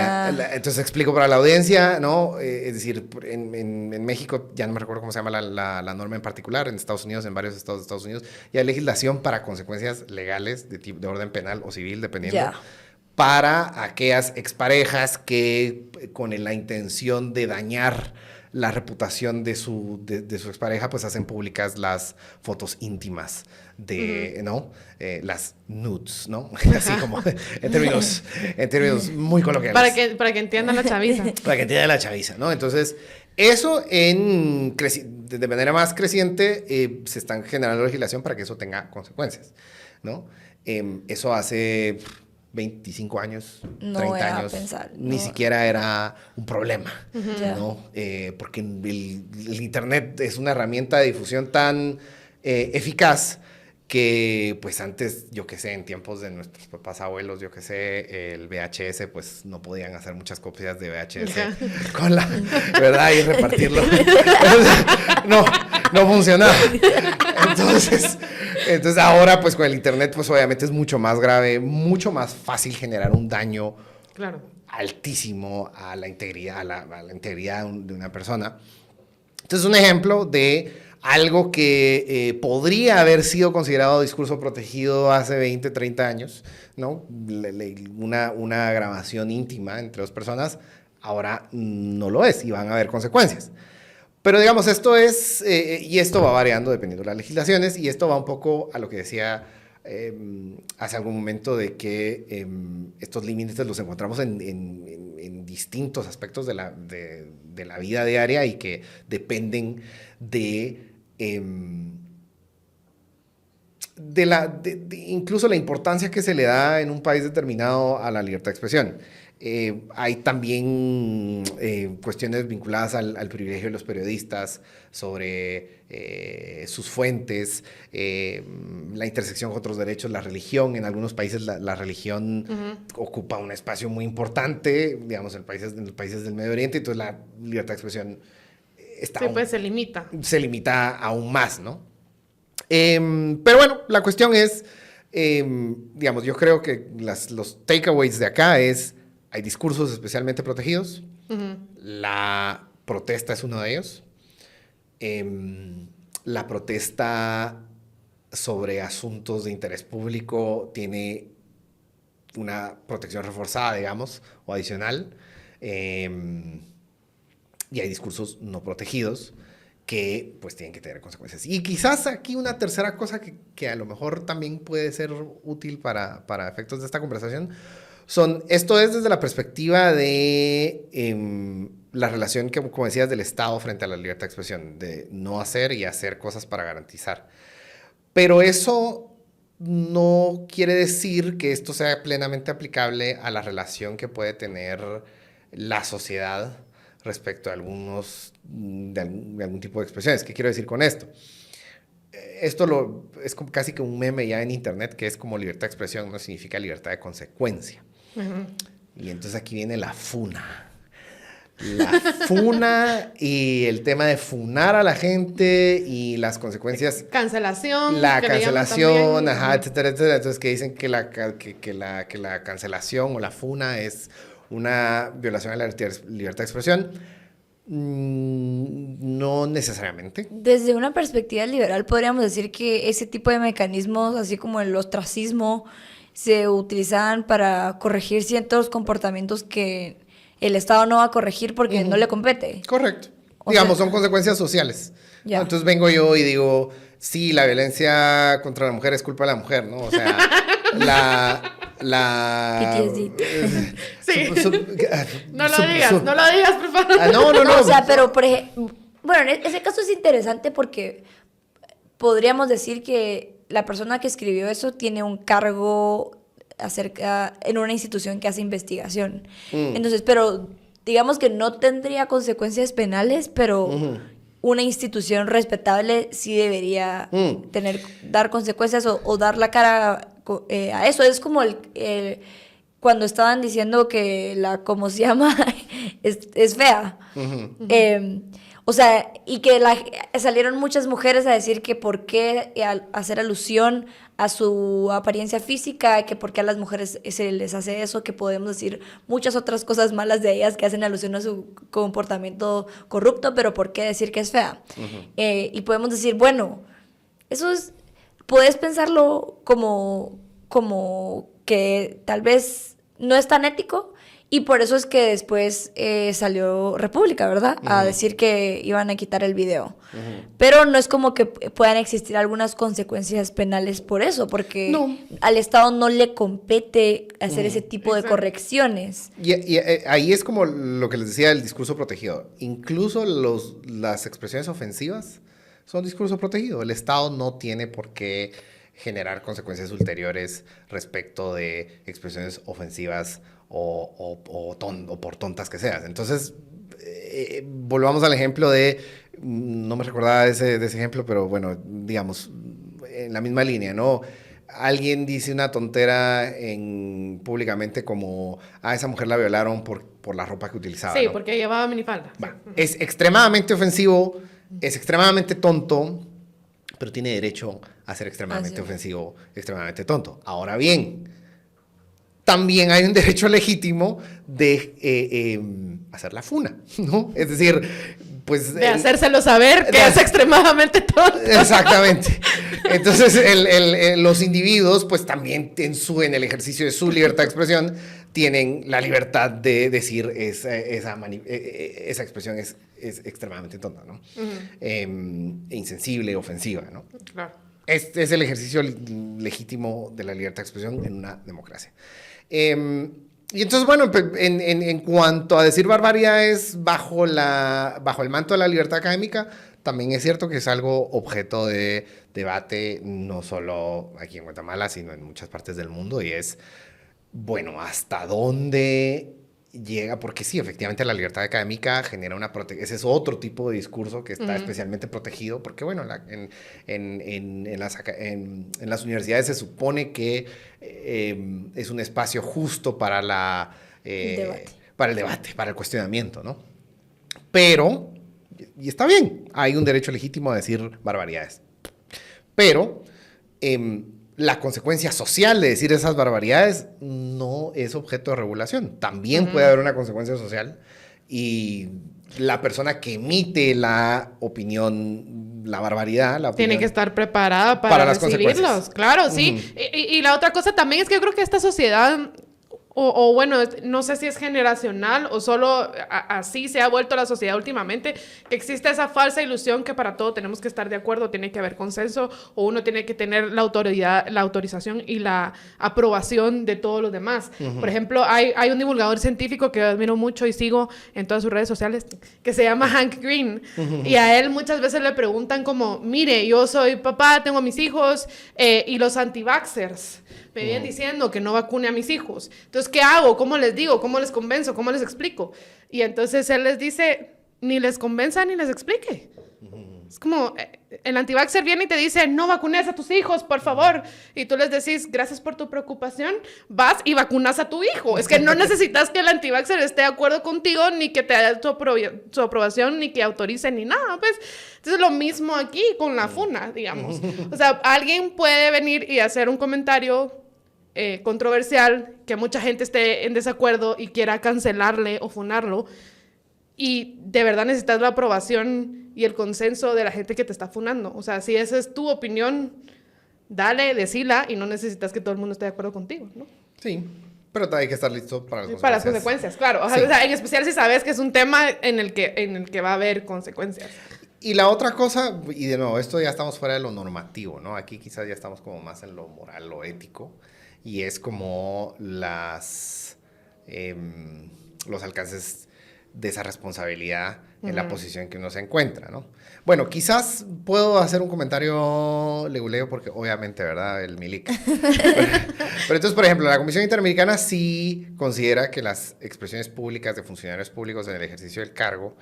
Speaker 3: Entonces explico para la audiencia, ¿no? Es decir, en México, ya no me recuerdo cómo se llama la norma en particular, en Estados Unidos, en varios estados de Estados Unidos, y hay legislación para consecuencias legales de orden penal o civil, dependiendo, para aquellas exparejas que con la intención de dañar la reputación de su expareja, pues hacen públicas las fotos íntimas ¿no? Las nudes, ¿no? Así como en términos muy coloquiales.
Speaker 1: Para que entiendan la chaviza.
Speaker 3: Para que entiendan la chaviza, ¿no? Entonces, eso de manera más creciente se están generando legislación para que eso tenga consecuencias, ¿no? Eso hace 25 años, 30 años, ni siquiera era un problema, ¿no? Porque el Internet es una herramienta de difusión tan eficaz que pues antes, yo qué sé, en tiempos de nuestros papás, abuelos, yo qué sé, el VHS, pues no podían hacer muchas copias de VHS con la, ¿verdad? Y repartirlo. No funcionaba. Entonces ahora pues con el internet pues obviamente es mucho más grave, mucho más fácil generar un daño altísimo a la integridad, a la integridad de una persona. Entonces un ejemplo de algo que podría haber sido considerado discurso protegido hace 20, 30 años, ¿no? Una grabación íntima entre dos personas, ahora no lo es y van a haber consecuencias. Pero digamos, esto es, y esto va variando dependiendo de las legislaciones, y esto va un poco a lo que decía hace algún momento de que estos límites los encontramos en distintos aspectos de la vida diaria y que dependen incluso la importancia que se le da en un país determinado a la libertad de expresión. Hay también cuestiones vinculadas al privilegio de los periodistas sobre sus fuentes, la intersección con otros derechos, la religión. En algunos países la religión ocupa un espacio muy importante, digamos, en los países del Medio Oriente, entonces la libertad de expresión
Speaker 1: pues se limita.
Speaker 3: Se limita aún más, ¿no? Pero bueno, la cuestión es, digamos, yo creo que los takeaways de acá es, hay discursos especialmente protegidos, la protesta es uno de ellos, la protesta sobre asuntos de interés público tiene una protección reforzada, digamos, o adicional, y hay discursos no protegidos que pues tienen que tener consecuencias. Y quizás aquí una tercera cosa que a lo mejor también puede ser útil para efectos de esta conversación esto es desde la perspectiva de la relación, que, como decías, del Estado frente a la libertad de expresión, de no hacer y hacer cosas para garantizar. Pero eso no quiere decir que esto sea plenamente aplicable a la relación que puede tener la sociedad respecto a algún tipo de expresiones. ¿Qué quiero decir con esto? Esto es como casi que un meme ya en internet, que es como libertad de expresión no significa libertad de consecuencia. Y entonces aquí viene la funa. La funa y el tema de funar a la gente y las consecuencias.
Speaker 1: Cancelación.
Speaker 3: La cancelación, ajá, etcétera, etcétera. Entonces que dicen que la cancelación o la funa es una violación a la libertad de expresión. No necesariamente.
Speaker 2: Desde una perspectiva liberal podríamos decir que ese tipo de mecanismos, así como el ostracismo, se utilizaban para corregir ciertos comportamientos que el Estado no va a corregir porque no le compete.
Speaker 3: Correcto. Digamos, son consecuencias sociales.
Speaker 2: Ya.
Speaker 3: Entonces vengo yo y digo, sí, la violencia contra la mujer es culpa de la mujer, ¿no? O sea,
Speaker 2: PTSD.
Speaker 1: Sí. No lo digas, por favor.
Speaker 2: No, o sea, pero por ejemplo, bueno, ese caso es interesante porque podríamos decir que la persona que escribió eso tiene un cargo en una institución que hace investigación. Entonces, pero digamos que no tendría consecuencias penales, pero una institución respetable sí debería dar consecuencias o dar la cara a eso. Es como cuando estaban diciendo que ¿cómo se llama? es fea. O sea, y que salieron muchas mujeres a decir que por qué hacer alusión a su apariencia física, que por qué a las mujeres se les hace eso, que podemos decir muchas otras cosas malas de ellas que hacen alusión a su comportamiento corrupto, pero por qué decir que es fea. Y podemos decir, bueno, eso puedes pensarlo como que tal vez no es tan ético. Y por eso es que después salió República, ¿verdad? A decir que iban a quitar el video. Pero no es como que puedan existir algunas consecuencias penales por eso, porque al Estado no le compete hacer ese tipo de correcciones.
Speaker 3: Y ahí es como lo que les decía del discurso protegido. Incluso las expresiones ofensivas son discurso protegido. El Estado no tiene por qué generar consecuencias ulteriores respecto de expresiones ofensivas o por tontas que seas. Entonces, volvamos al ejemplo no me recordaba de ese ejemplo, pero bueno, digamos, en la misma línea, ¿no? Alguien dice una tontera públicamente como, esa mujer la violaron por la ropa que utilizaba.
Speaker 1: Sí,
Speaker 3: ¿no?
Speaker 1: porque llevaba minifalda.
Speaker 3: Bueno, es extremadamente ofensivo, es extremadamente tonto, pero tiene derecho a ser extremadamente ofensivo, extremadamente tonto. Ahora bien, también hay un derecho legítimo de hacer la funa, ¿no? Es decir, pues...
Speaker 1: De hacérselo saber que es extremadamente tonto.
Speaker 3: Exactamente. Entonces, los individuos, pues también en el ejercicio de su libertad de expresión, tienen la libertad de decir esa expresión es extremadamente tonta, ¿no? Insensible, ofensiva, ¿no?
Speaker 1: Claro.
Speaker 3: Este es el ejercicio legítimo de la libertad de expresión en una democracia. Y entonces, bueno, en cuanto a decir barbaridades bajo el manto de la libertad académica, también es cierto que es algo objeto de debate, no solo aquí en Guatemala, sino en muchas partes del mundo, y es, bueno, ¿hasta dónde llega? Porque sí, efectivamente la libertad académica genera una protección. Ese es otro tipo de discurso que está especialmente protegido, porque bueno, en las universidades se supone que es un espacio justo para el debate, para el cuestionamiento, ¿no? Pero, y está bien, hay un derecho legítimo a decir barbaridades, pero la consecuencia social de decir esas barbaridades no es objeto de regulación. También puede haber una consecuencia social y la persona que emite la opinión, la barbaridad, la opinión,
Speaker 1: tiene que estar preparada para
Speaker 3: las
Speaker 1: recibirlos.
Speaker 3: consecuencias.
Speaker 1: Claro, sí. Y la otra cosa también es que yo creo que esta sociedad... O bueno, no sé si es generacional o solo así se ha vuelto la sociedad últimamente, que existe esa falsa ilusión que para todo tenemos que estar de acuerdo, tiene que haber consenso, o uno tiene que tener la autorización y la aprobación de todos los demás. Por ejemplo, hay un divulgador científico que admiro mucho y sigo en todas sus redes sociales, que se llama Hank Green, y a él muchas veces le preguntan como, mire, yo soy papá, tengo a mis hijos, y los anti-vaxxers me vienen diciendo que no vacune a mis hijos. Entonces, ¿qué hago? ¿Cómo les digo? ¿Cómo les convenzo? ¿Cómo les explico? Y entonces él les dice, ni les convenza ni les explique. Es como, el antivaxxer viene y te dice, no vacunes a tus hijos, por favor. Y tú les decís, gracias por tu preocupación, vas y vacunas a tu hijo. Es que no necesitas que el antivaxxer esté de acuerdo contigo, ni que te dé su aprobación, ni que autorice, ni nada, pues. Entonces, lo mismo aquí con la funa, digamos. O sea, alguien puede venir y hacer un comentario controversial, que mucha gente esté en desacuerdo y quiera cancelarle o funarlo, y de verdad necesitas la aprobación y el consenso de la gente que te está funando. O sea, si esa es tu opinión, dale, decila, y no necesitas que todo el mundo esté de acuerdo contigo, ¿no?
Speaker 3: Sí, pero hay que estar listo para las consecuencias.
Speaker 1: Para las consecuencias, claro. O sea, en especial si sabes que es un tema en el que va a haber consecuencias.
Speaker 3: Y la otra cosa, y de nuevo, esto ya estamos fuera de lo normativo, ¿no? Aquí quizás ya estamos como más en lo moral, lo ético, y es como los alcances de esa responsabilidad en la posición que uno se encuentra, ¿no? Bueno, quizás puedo hacer un comentario leguleo porque obviamente, ¿verdad? El milic. Pero entonces, por ejemplo, la Comisión Interamericana sí considera que las expresiones públicas de funcionarios públicos en el ejercicio del cargo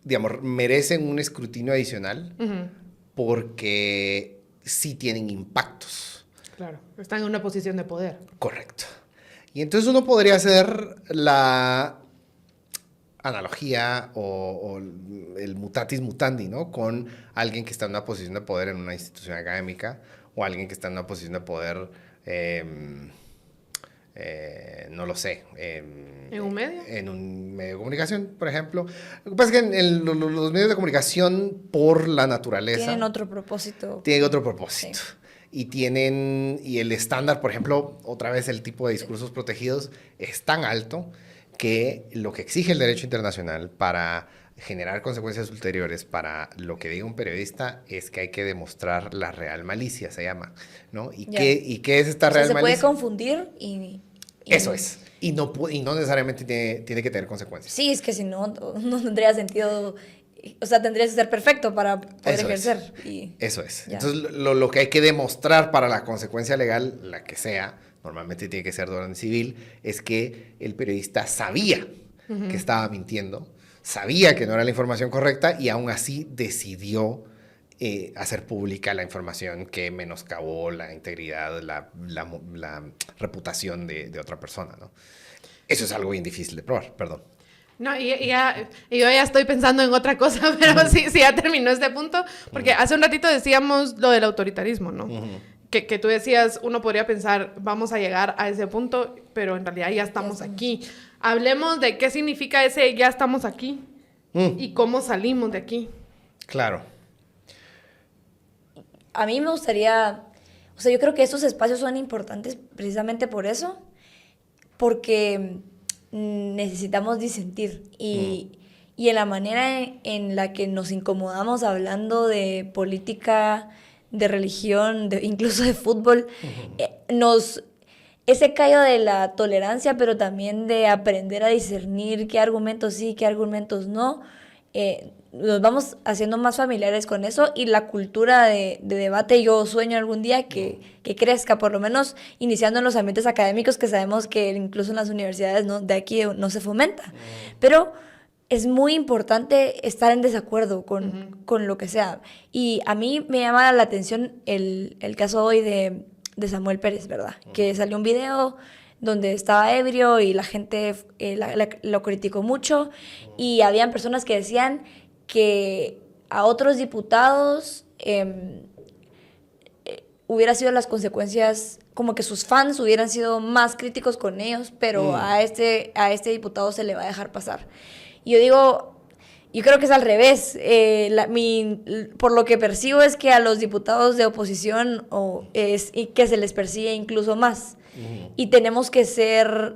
Speaker 3: digamos, merecen un escrutinio adicional porque sí tienen impactos.
Speaker 1: Claro, están en una posición de poder.
Speaker 3: Correcto. Y entonces uno podría hacer la analogía o el mutatis mutandi, ¿no? Con alguien que está en una posición de poder en una institución académica o alguien que está en una posición de poder, no lo sé.
Speaker 1: ¿En un medio?
Speaker 3: En un medio de comunicación, por ejemplo. Lo que pasa es que los medios de comunicación, por la naturaleza...
Speaker 2: Tienen otro propósito.
Speaker 3: Tienen otro propósito.
Speaker 2: Sí.
Speaker 3: Y el estándar, por ejemplo, otra vez el tipo de discursos protegidos es tan alto que lo que exige el derecho internacional para generar consecuencias ulteriores para lo que diga un periodista es que hay que demostrar la real malicia, se llama, ¿no? ¿Y qué es esta real malicia?
Speaker 2: Se puede confundir y
Speaker 3: Eso es. Y no necesariamente tiene que tener consecuencias.
Speaker 2: Sí, es que si no, no tendría sentido. O sea, tendrías que ser perfecto para poder ejercer.
Speaker 3: Eso es.
Speaker 2: Ya.
Speaker 3: Entonces, lo que hay que demostrar para la consecuencia legal, la que sea, normalmente tiene que ser de orden civil, es que el periodista sabía que estaba mintiendo, sabía que no era la información correcta y aún así decidió hacer pública la información que menoscabó la integridad, la reputación de otra persona, ¿no? Eso es algo bien difícil de probar, perdón.
Speaker 1: No, y yo ya estoy pensando en otra cosa, pero sí ya terminó este punto, porque hace un ratito decíamos lo del autoritarismo, ¿no? Que tú decías, uno podría pensar, vamos a llegar a ese punto, pero en realidad ya estamos aquí. Hablemos de qué significa ese ya estamos aquí y cómo salimos de aquí.
Speaker 3: Claro.
Speaker 2: A mí me gustaría, o sea, yo creo que estos espacios son importantes precisamente por eso, porque necesitamos disentir y en la manera en la que nos incomodamos hablando de política, de religión, incluso de fútbol, ese callo de la tolerancia, pero también de aprender a discernir qué argumentos sí, qué argumentos no, nos vamos haciendo más familiares con eso y la cultura de debate, yo sueño algún día que crezca, por lo menos iniciando en los ambientes académicos que sabemos que incluso en las universidades de aquí no se fomenta. Pero es muy importante estar en desacuerdo con lo que sea. Y a mí me llama la atención el caso hoy de Samuel Pérez, ¿verdad? Que salió un video donde estaba ebrio y la gente lo criticó mucho y habían personas que decían que a otros diputados hubiera sido las consecuencias, como que sus fans hubieran sido más críticos con ellos, pero a este diputado se le va a dejar pasar. Y yo digo, yo creo que es al revés. Por lo que percibo es que a los diputados de oposición y que se les persigue incluso más. Y tenemos que ser...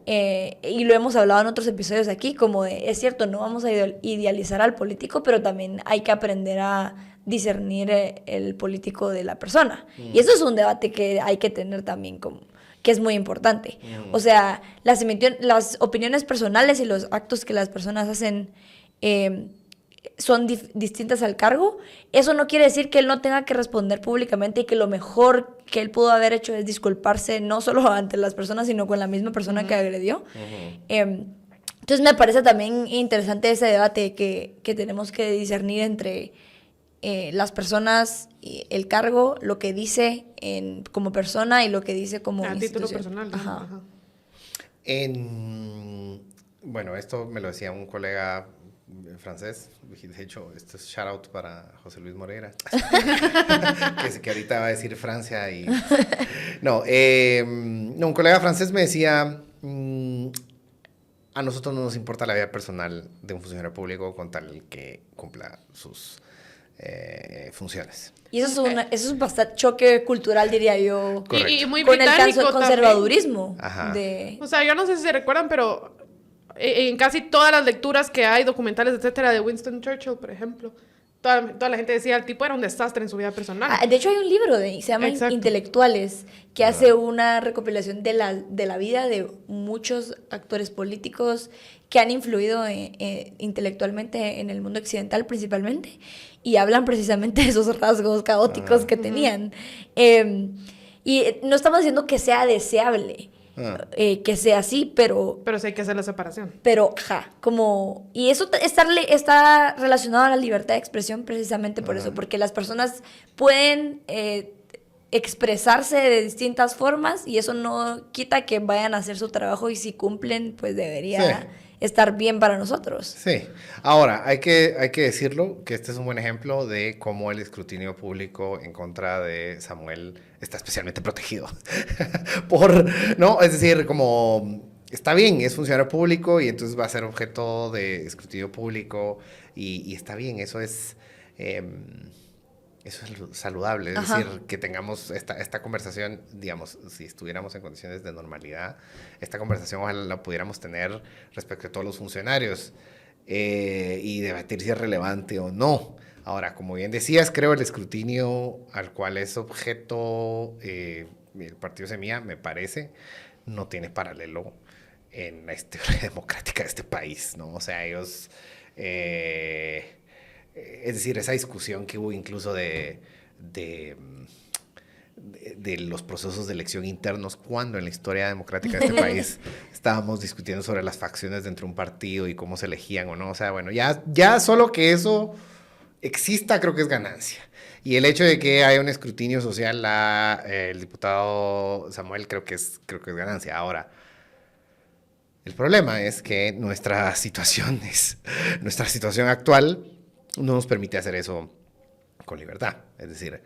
Speaker 2: y lo hemos hablado en otros episodios aquí, como es cierto, no vamos a idealizar al político, pero también hay que aprender a discernir el político de la persona. Y eso es un debate que hay que tener también, que es muy importante. O sea, las opiniones personales y los actos que las personas hacen son distintas al cargo. Eso no quiere decir que él no tenga que responder públicamente y que lo mejor que él pudo haber hecho es disculparse no solo ante las personas, sino con la misma persona que agredió. Entonces me parece también interesante ese debate que tenemos que discernir entre las personas, el cargo, lo que dice como persona y lo que dice como
Speaker 1: título personal.
Speaker 2: Ajá.
Speaker 3: Bueno, esto me lo decía un colega francés. De hecho, esto es shout out para José Luis Moreira, que ahorita va a decir Francia y... No, un colega francés me decía, a nosotros no nos importa la vida personal de un funcionario público con tal que cumpla sus funciones.
Speaker 2: Y eso es un bastante choque cultural, diría yo.
Speaker 1: Y muy
Speaker 2: con el
Speaker 1: británico
Speaker 2: conservadurismo.
Speaker 1: O sea, yo no sé si se recuerdan, pero en casi todas las lecturas que hay, documentales, etcétera, de Winston Churchill, por ejemplo, toda la gente decía, el tipo era un desastre en su vida personal.
Speaker 2: De hecho, hay un libro se llama Intelectuales, que hace una recopilación de la vida de muchos actores políticos que han influido intelectualmente en el mundo occidental principalmente, y hablan precisamente de esos rasgos caóticos que tenían. Y no estamos diciendo que sea deseable, que sea así, pero
Speaker 1: sí hay que hacer la separación.
Speaker 2: Pero, y eso está relacionado a la libertad de expresión precisamente por eso, porque las personas pueden expresarse de distintas formas y eso no quita que vayan a hacer su trabajo y si cumplen, pues debería estar bien para nosotros.
Speaker 3: Sí. Ahora, hay que decirlo, que este es un buen ejemplo de cómo el escrutinio público en contra de Samuel está especialmente protegido. Es decir, como está bien, es funcionario público y entonces va a ser objeto de escrutinio público y está bien, eso es saludable, es decir, que tengamos esta conversación, digamos, si estuviéramos en condiciones de normalidad, esta conversación ojalá la pudiéramos tener respecto a todos los funcionarios y debatir si es relevante o no. Ahora, como bien decías, creo el escrutinio al cual es objeto el Partido Semilla, me parece, no tiene paralelo en la historia democrática de este país, ¿no? O sea, ellos... es decir, esa discusión que hubo incluso de los procesos de elección internos, cuando en la historia democrática de este país estábamos discutiendo sobre las facciones dentro de un partido y cómo se elegían o no. O sea, bueno, ya solo que eso exista, creo que es ganancia. Y el hecho de que haya un escrutinio social el diputado Samuel creo que es ganancia. Ahora, el problema es que nuestra situación actual no nos permite hacer eso con libertad. Es decir,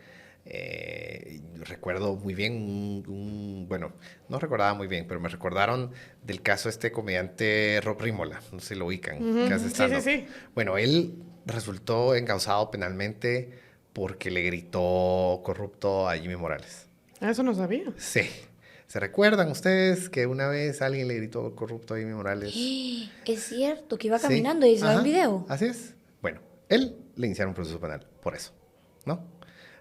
Speaker 3: recuerdo muy bien, bueno, no recordaba muy bien, pero me recordaron del caso comediante Rob Rímola, no sé si lo ubican, que hace stand-up.
Speaker 1: Sí.
Speaker 3: Bueno, él resultó encausado penalmente porque le gritó corrupto a Jimmy Morales.
Speaker 1: Eso no sabía.
Speaker 3: Sí. ¿Se recuerdan ustedes que una vez alguien le gritó corrupto a Jimmy Morales?
Speaker 2: Es cierto, que iba caminando y se ve en video.
Speaker 3: Así es. Bueno, él le iniciaron un proceso penal por eso, ¿no?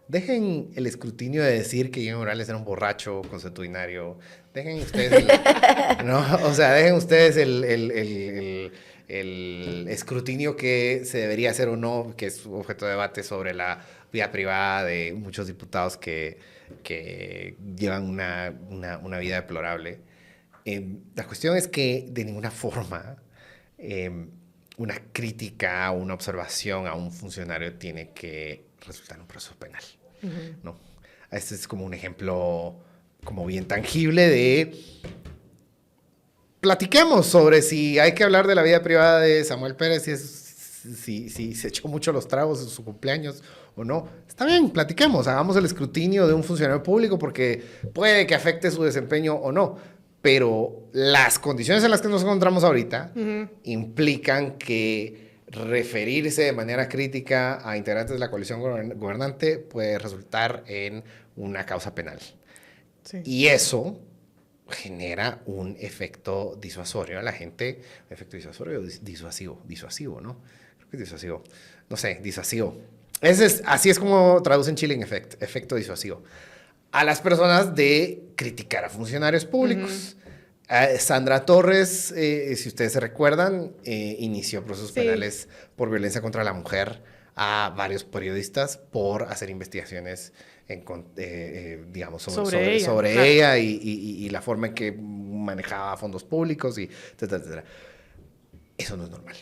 Speaker 3: Dejen el escrutinio de decir que Jimmy Morales era un borracho consuetudinario. Dejen ustedes dejen ustedes el escrutinio que se debería hacer o no, que es objeto de debate sobre la vida privada de muchos diputados que llevan una vida deplorable. La cuestión es que de ninguna forma una crítica o una observación a un funcionario tiene que resultar en un proceso penal. ¿No? Este es como un ejemplo como bien tangible de platiquemos sobre si hay que hablar de la vida privada de Samuel Pérez, si se echó mucho los tragos en su cumpleaños o no. Está bien, platiquemos, hagamos el escrutinio de un funcionario público porque puede que afecte su desempeño o no, pero las condiciones en las que nos encontramos ahorita implican que referirse de manera crítica a integrantes de la coalición gobernante puede resultar en una causa penal. Sí. Y eso genera un efecto disuasorio a la gente, un efecto disuasivo, ¿no? Creo que es disuasivo. No sé, disuasivo. Así es como traducen Chile en efecto disuasivo. A las personas de criticar a funcionarios públicos. Sandra Torres, si ustedes se recuerdan, inició procesos penales por violencia contra la mujer a varios periodistas por hacer investigaciones digamos, sobre ella y la forma en que manejaba fondos públicos, y etcétera. Eso no es normal.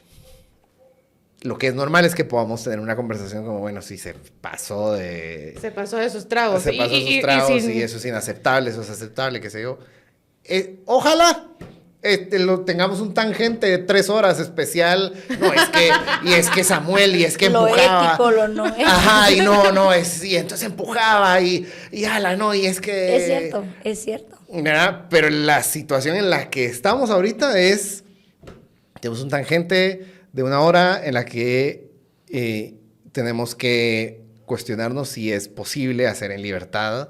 Speaker 3: Lo que es normal es que podamos tener una conversación como, bueno, si se pasó de
Speaker 1: sus tragos.
Speaker 3: Y eso es inaceptable, eso es aceptable, qué sé yo. Ojalá tengamos un tangente de 3 horas especial. No, es que Samuel, y es que
Speaker 2: lo
Speaker 3: empujaba.
Speaker 2: Ético, lo no ético.
Speaker 3: Ajá, y entonces empujaba, y es que...
Speaker 2: Es cierto.
Speaker 3: ¿Verdad? Pero la situación en la que estamos ahorita tenemos un tangente de 1 hora en la que tenemos que cuestionarnos si es posible hacer en libertad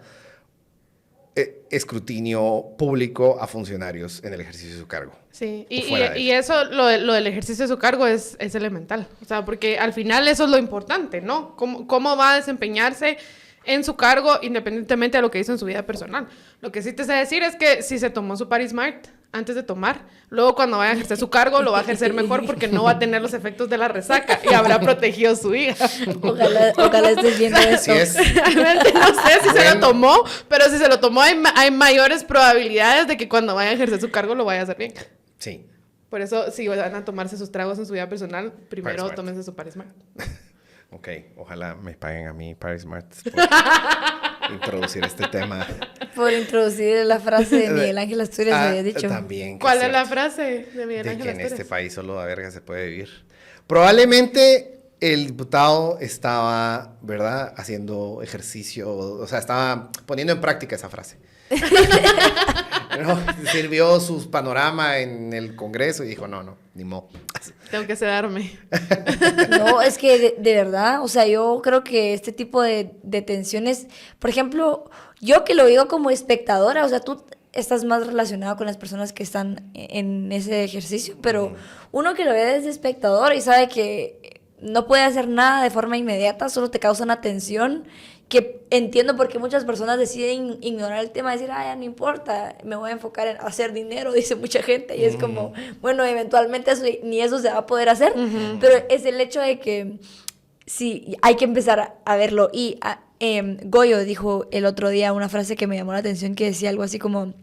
Speaker 3: escrutinio público a funcionarios en el ejercicio de su cargo.
Speaker 1: Sí, y eso, lo del ejercicio de su cargo es elemental. O sea, porque al final eso es lo importante, ¿no? ¿Cómo va a desempeñarse en su cargo independientemente de lo que hizo en su vida personal? Lo que sí te sé decir es que si se tomó su Paris Smart antes de tomar, luego cuando vaya a ejercer su cargo lo va a ejercer mejor porque no va a tener los efectos de la resaca y habrá protegido su hígado.
Speaker 2: Ojalá estés viendo eso.
Speaker 1: Realmente no sé si se lo tomó, pero si se lo tomó hay mayores probabilidades de que cuando vaya a ejercer su cargo lo vaya a hacer bien.
Speaker 3: Sí.
Speaker 1: Por eso, si van a tomarse sus tragos en su vida personal, primero tómense su Paris Smart.
Speaker 3: Ok, ojalá me paguen a mí Paris Smart por introducir este tema.
Speaker 2: Por introducir la frase de Miguel Ángel Asturias, había dicho.
Speaker 3: También.
Speaker 1: ¿Cuál es la frase de Miguel Ángel Asturias?
Speaker 3: De que en este país solo a verga se puede vivir. Probablemente el diputado estaba, ¿verdad?, haciendo ejercicio, o sea, estaba poniendo en práctica esa frase. ¿No? Sirvió su panorama en el Congreso y dijo, no, ni modo.
Speaker 1: Tengo que sedarme.
Speaker 2: No, es que de verdad, o sea, yo creo que este tipo de tensiones, por ejemplo, yo que lo digo como espectadora, o sea, tú estás más relacionado con las personas que están en ese ejercicio, pero uno que lo ve desde espectador y sabe que no puede hacer nada de forma inmediata, solo te causa una tensión que entiendo por qué muchas personas deciden ignorar el tema, decir, ya no importa, me voy a enfocar en hacer dinero, dice mucha gente, y es como, bueno, eventualmente ni eso se va a poder hacer, pero es el hecho de que sí, hay que empezar a verlo. Y Goyo dijo el otro día una frase que me llamó la atención, que decía algo así como,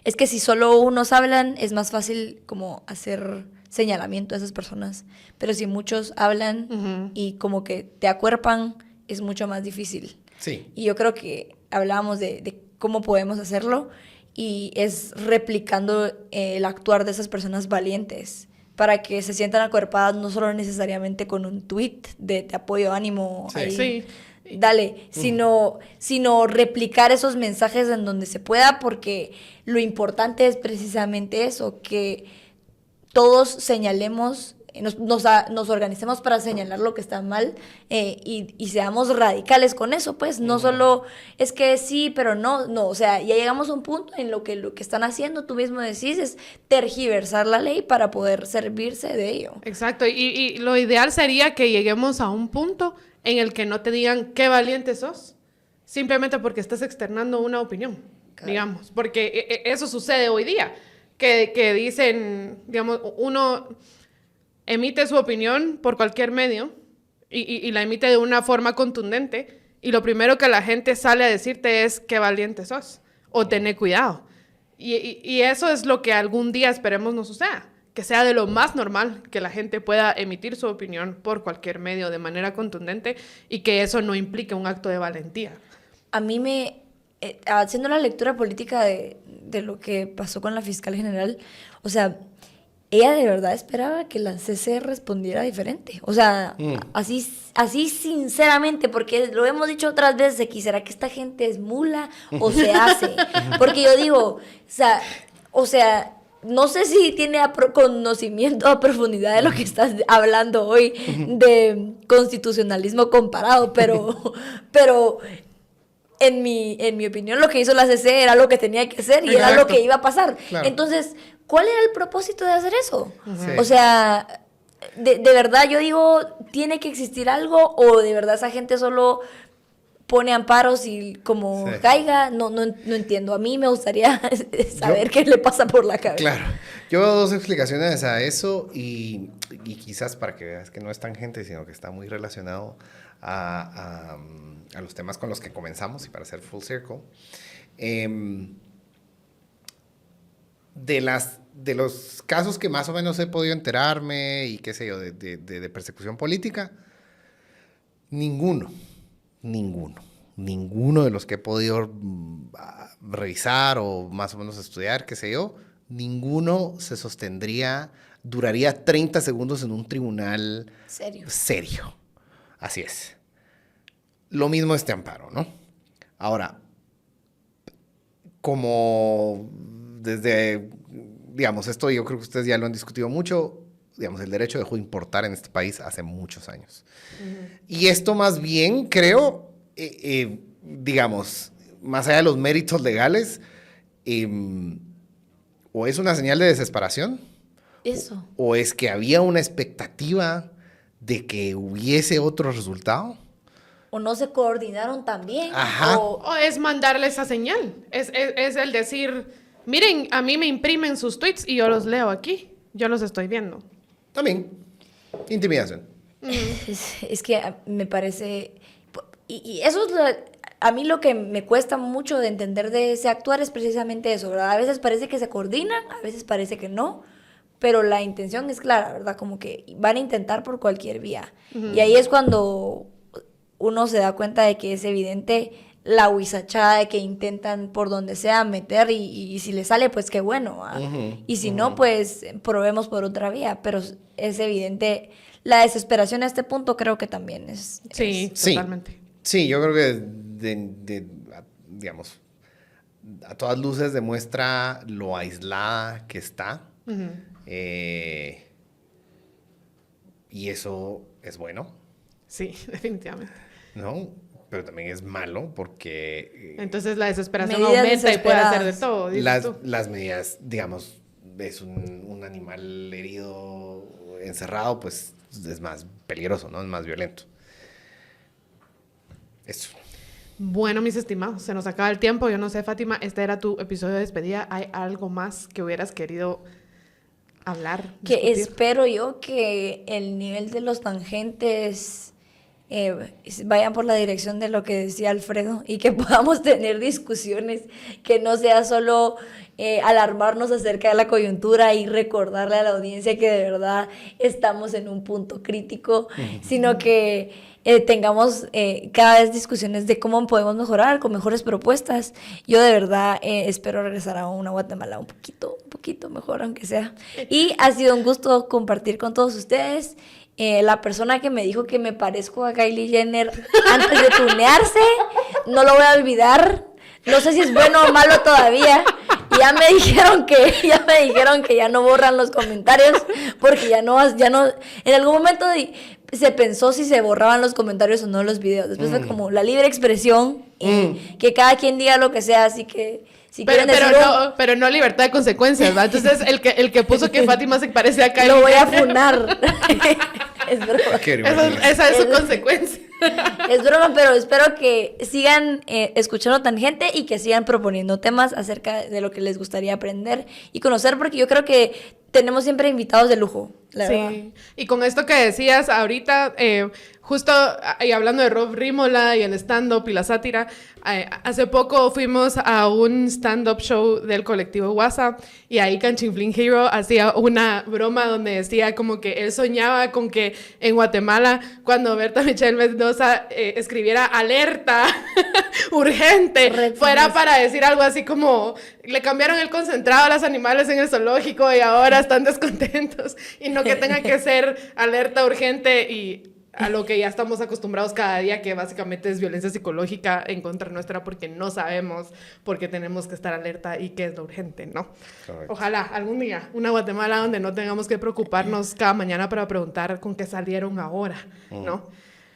Speaker 2: es que si solo unos hablan, es más fácil como hacer señalamiento a esas personas. Pero si muchos hablan y como que te acuerpan, es mucho más difícil.
Speaker 3: Sí.
Speaker 2: Y yo creo que hablábamos de cómo podemos hacerlo y es replicando el actuar de esas personas valientes para que se sientan acuerpadas no solo necesariamente con un tweet de te apoyo, ánimo,
Speaker 3: Sí.
Speaker 2: ahí,
Speaker 1: Sí.
Speaker 2: dale, sino replicar esos mensajes en donde se pueda, porque lo importante es precisamente eso, que todos señalemos, nos organicemos para señalar lo que está mal y seamos radicales con eso, pues, no solo es que sí, pero no, o sea, ya llegamos a un punto en lo que están haciendo, tú mismo decís, es tergiversar la ley para poder servirse de ello.
Speaker 1: Exacto, y lo ideal sería que lleguemos a un punto en el que no te digan qué valiente sos, simplemente porque estás externando una opinión,
Speaker 2: Claro.
Speaker 1: digamos, porque eso sucede hoy día, que dicen, digamos, uno emite su opinión por cualquier medio y la emite de una forma contundente y lo primero que la gente sale a decirte es qué valiente sos o tené cuidado. Y eso es lo que algún día esperemos no suceda, que sea de lo más normal que la gente pueda emitir su opinión por cualquier medio de manera contundente y que eso no implique un acto de valentía.
Speaker 2: A mí haciendo la lectura política de lo que pasó con la fiscal general, o sea, ella de verdad esperaba que la CC respondiera diferente. O sea, así sinceramente, porque lo hemos dicho otras veces, ¿será que esta gente es mula o se hace? Porque yo digo, o sea, no sé si tiene conocimiento a profundidad de lo que estás hablando hoy de constitucionalismo comparado, pero en mi opinión lo que hizo la CC era lo que tenía que hacer y
Speaker 3: Exacto.
Speaker 2: era lo que iba a pasar.
Speaker 3: Claro.
Speaker 2: Entonces, ¿cuál era el propósito de hacer eso?
Speaker 3: Sí.
Speaker 2: O sea, de verdad yo digo, ¿tiene que existir algo o de verdad esa gente solo pone amparos y como
Speaker 3: Sí.
Speaker 2: caiga? No entiendo. A mí me gustaría saber qué le pasa por la cabeza.
Speaker 3: Claro. Yo veo dos explicaciones a eso y quizás para que veas que no es tangente, sino que está muy relacionado a los temas con los que comenzamos y para hacer full circle. De los casos que más o menos he podido enterarme y qué sé yo, de persecución política, ninguno de los que he podido revisar o más o menos estudiar, qué sé yo, ninguno se sostendría, duraría 30 segundos en un tribunal serio. Así es. Lo mismo este amparo, ¿no? Ahora, como desde, digamos, esto yo creo que ustedes ya lo han discutido mucho, digamos, el derecho dejó de importar en este país hace muchos años. Y esto más bien, creo, digamos, más allá de los méritos legales, o es una señal de desesperación,
Speaker 2: Eso.
Speaker 3: o es que había una expectativa de que hubiese otro resultado.
Speaker 2: O no se coordinaron tan bien.
Speaker 3: Ajá.
Speaker 1: O es mandarle esa señal. Es el decir, miren, a mí me imprimen sus tweets y yo los leo aquí. Yo los estoy viendo.
Speaker 3: También, intimidación.
Speaker 2: Es que me parece... Y eso es a mí lo que me cuesta mucho de entender de ese actuar es precisamente eso, ¿verdad? A veces parece que se coordinan, a veces parece que no, pero la intención es clara, ¿verdad? Como que van a intentar por cualquier vía. Y ahí es cuando uno se da cuenta de que es evidente la huizachada de que intentan por donde sea meter y si le sale, pues qué bueno, ¿verdad? Y si no, pues probemos por otra vía, pero es evidente la desesperación a este punto creo que también es...
Speaker 1: Sí,
Speaker 3: Sí.
Speaker 1: totalmente.
Speaker 3: Sí, yo creo que, digamos, a todas luces demuestra lo aislada que está. Y eso es bueno,
Speaker 1: Sí, definitivamente.
Speaker 3: ¿no? Pero también es malo porque
Speaker 1: Entonces la desesperación
Speaker 2: Medidas
Speaker 1: aumenta y puede hacer de
Speaker 2: desesperadas.
Speaker 1: todo, dices tú.
Speaker 3: las medidas, digamos, es un animal herido, encerrado, pues es más peligroso, ¿no? Es más violento. Eso.
Speaker 1: Bueno, mis estimados, se nos acaba el tiempo. Yo no sé, Fátima, este era tu episodio de despedida. ¿Hay algo más que hubieras querido hablar?
Speaker 2: Que
Speaker 1: discutir?
Speaker 2: espero yo que el nivel de los tangentes vayan por la dirección de lo que decía Alfredo y que podamos tener discusiones, que no sea solo alarmarnos acerca de la coyuntura y recordarle a la audiencia que de verdad estamos en un punto crítico, sino que tengamos cada vez discusiones de cómo podemos mejorar con mejores propuestas. Yo de verdad espero regresar a una Guatemala un poquito mejor, aunque sea. Y ha sido un gusto compartir con todos ustedes. La persona que me dijo que me parezco a Kylie Jenner antes de tunearse, no lo voy a olvidar. No sé si es bueno o malo todavía. Ya me dijeron que ya no borran los comentarios porque ya no, en algún momento se pensó si se borraban los comentarios o no los videos. Después fue como la libre expresión y que cada quien diga lo que sea, así que si quieren decirlo,
Speaker 1: pero no libertad de consecuencias, ¿va? Entonces el que puso que Fátima se parece a Kylie
Speaker 2: lo voy a funar. Es broma.
Speaker 1: Esa es su consecuencia.
Speaker 2: Es broma, pero espero que sigan escuchando Tangente y que sigan proponiendo temas acerca de lo que les gustaría aprender y conocer, porque yo creo que tenemos siempre invitados de lujo, la verdad.
Speaker 1: Y con esto que decías ahorita, justo y hablando de Rob Rímola y el stand-up y la sátira, hace poco fuimos a un stand-up show del colectivo WhatsApp y ahí Canchinflín Hero hacía una broma donde decía como que él soñaba con que en Guatemala, cuando Berta Michelle Mendoza escribiera alerta urgente, fuera para decir algo así como le cambiaron el concentrado a los animales en el zoológico y ahora están descontentos, y no que tenga que ser alerta urgente y a lo que ya estamos acostumbrados cada día, que básicamente es violencia psicológica en contra nuestra porque no sabemos por qué tenemos que estar alerta y qué es lo urgente, ¿no? Correcto. Ojalá algún día una Guatemala donde no tengamos que preocuparnos cada mañana para preguntar con qué salieron ahora, ¿no?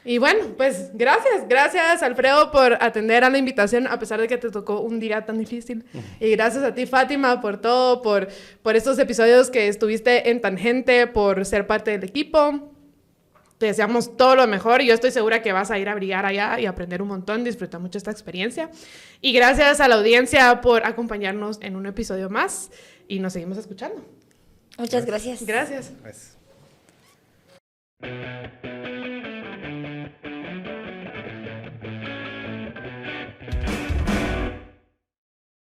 Speaker 1: Y bueno, pues gracias Alfredo por atender a la invitación a pesar de que te tocó un día tan difícil. Y gracias a ti, Fátima, por todo, por estos episodios que estuviste en Tangente, por ser parte del equipo. Te deseamos todo lo mejor y yo estoy segura que vas a ir a brillar allá y aprender un montón, disfrutar mucho esta experiencia. Y gracias a la audiencia por acompañarnos en un episodio más y nos seguimos escuchando.
Speaker 2: Muchas gracias.
Speaker 1: Gracias.
Speaker 3: Gracias.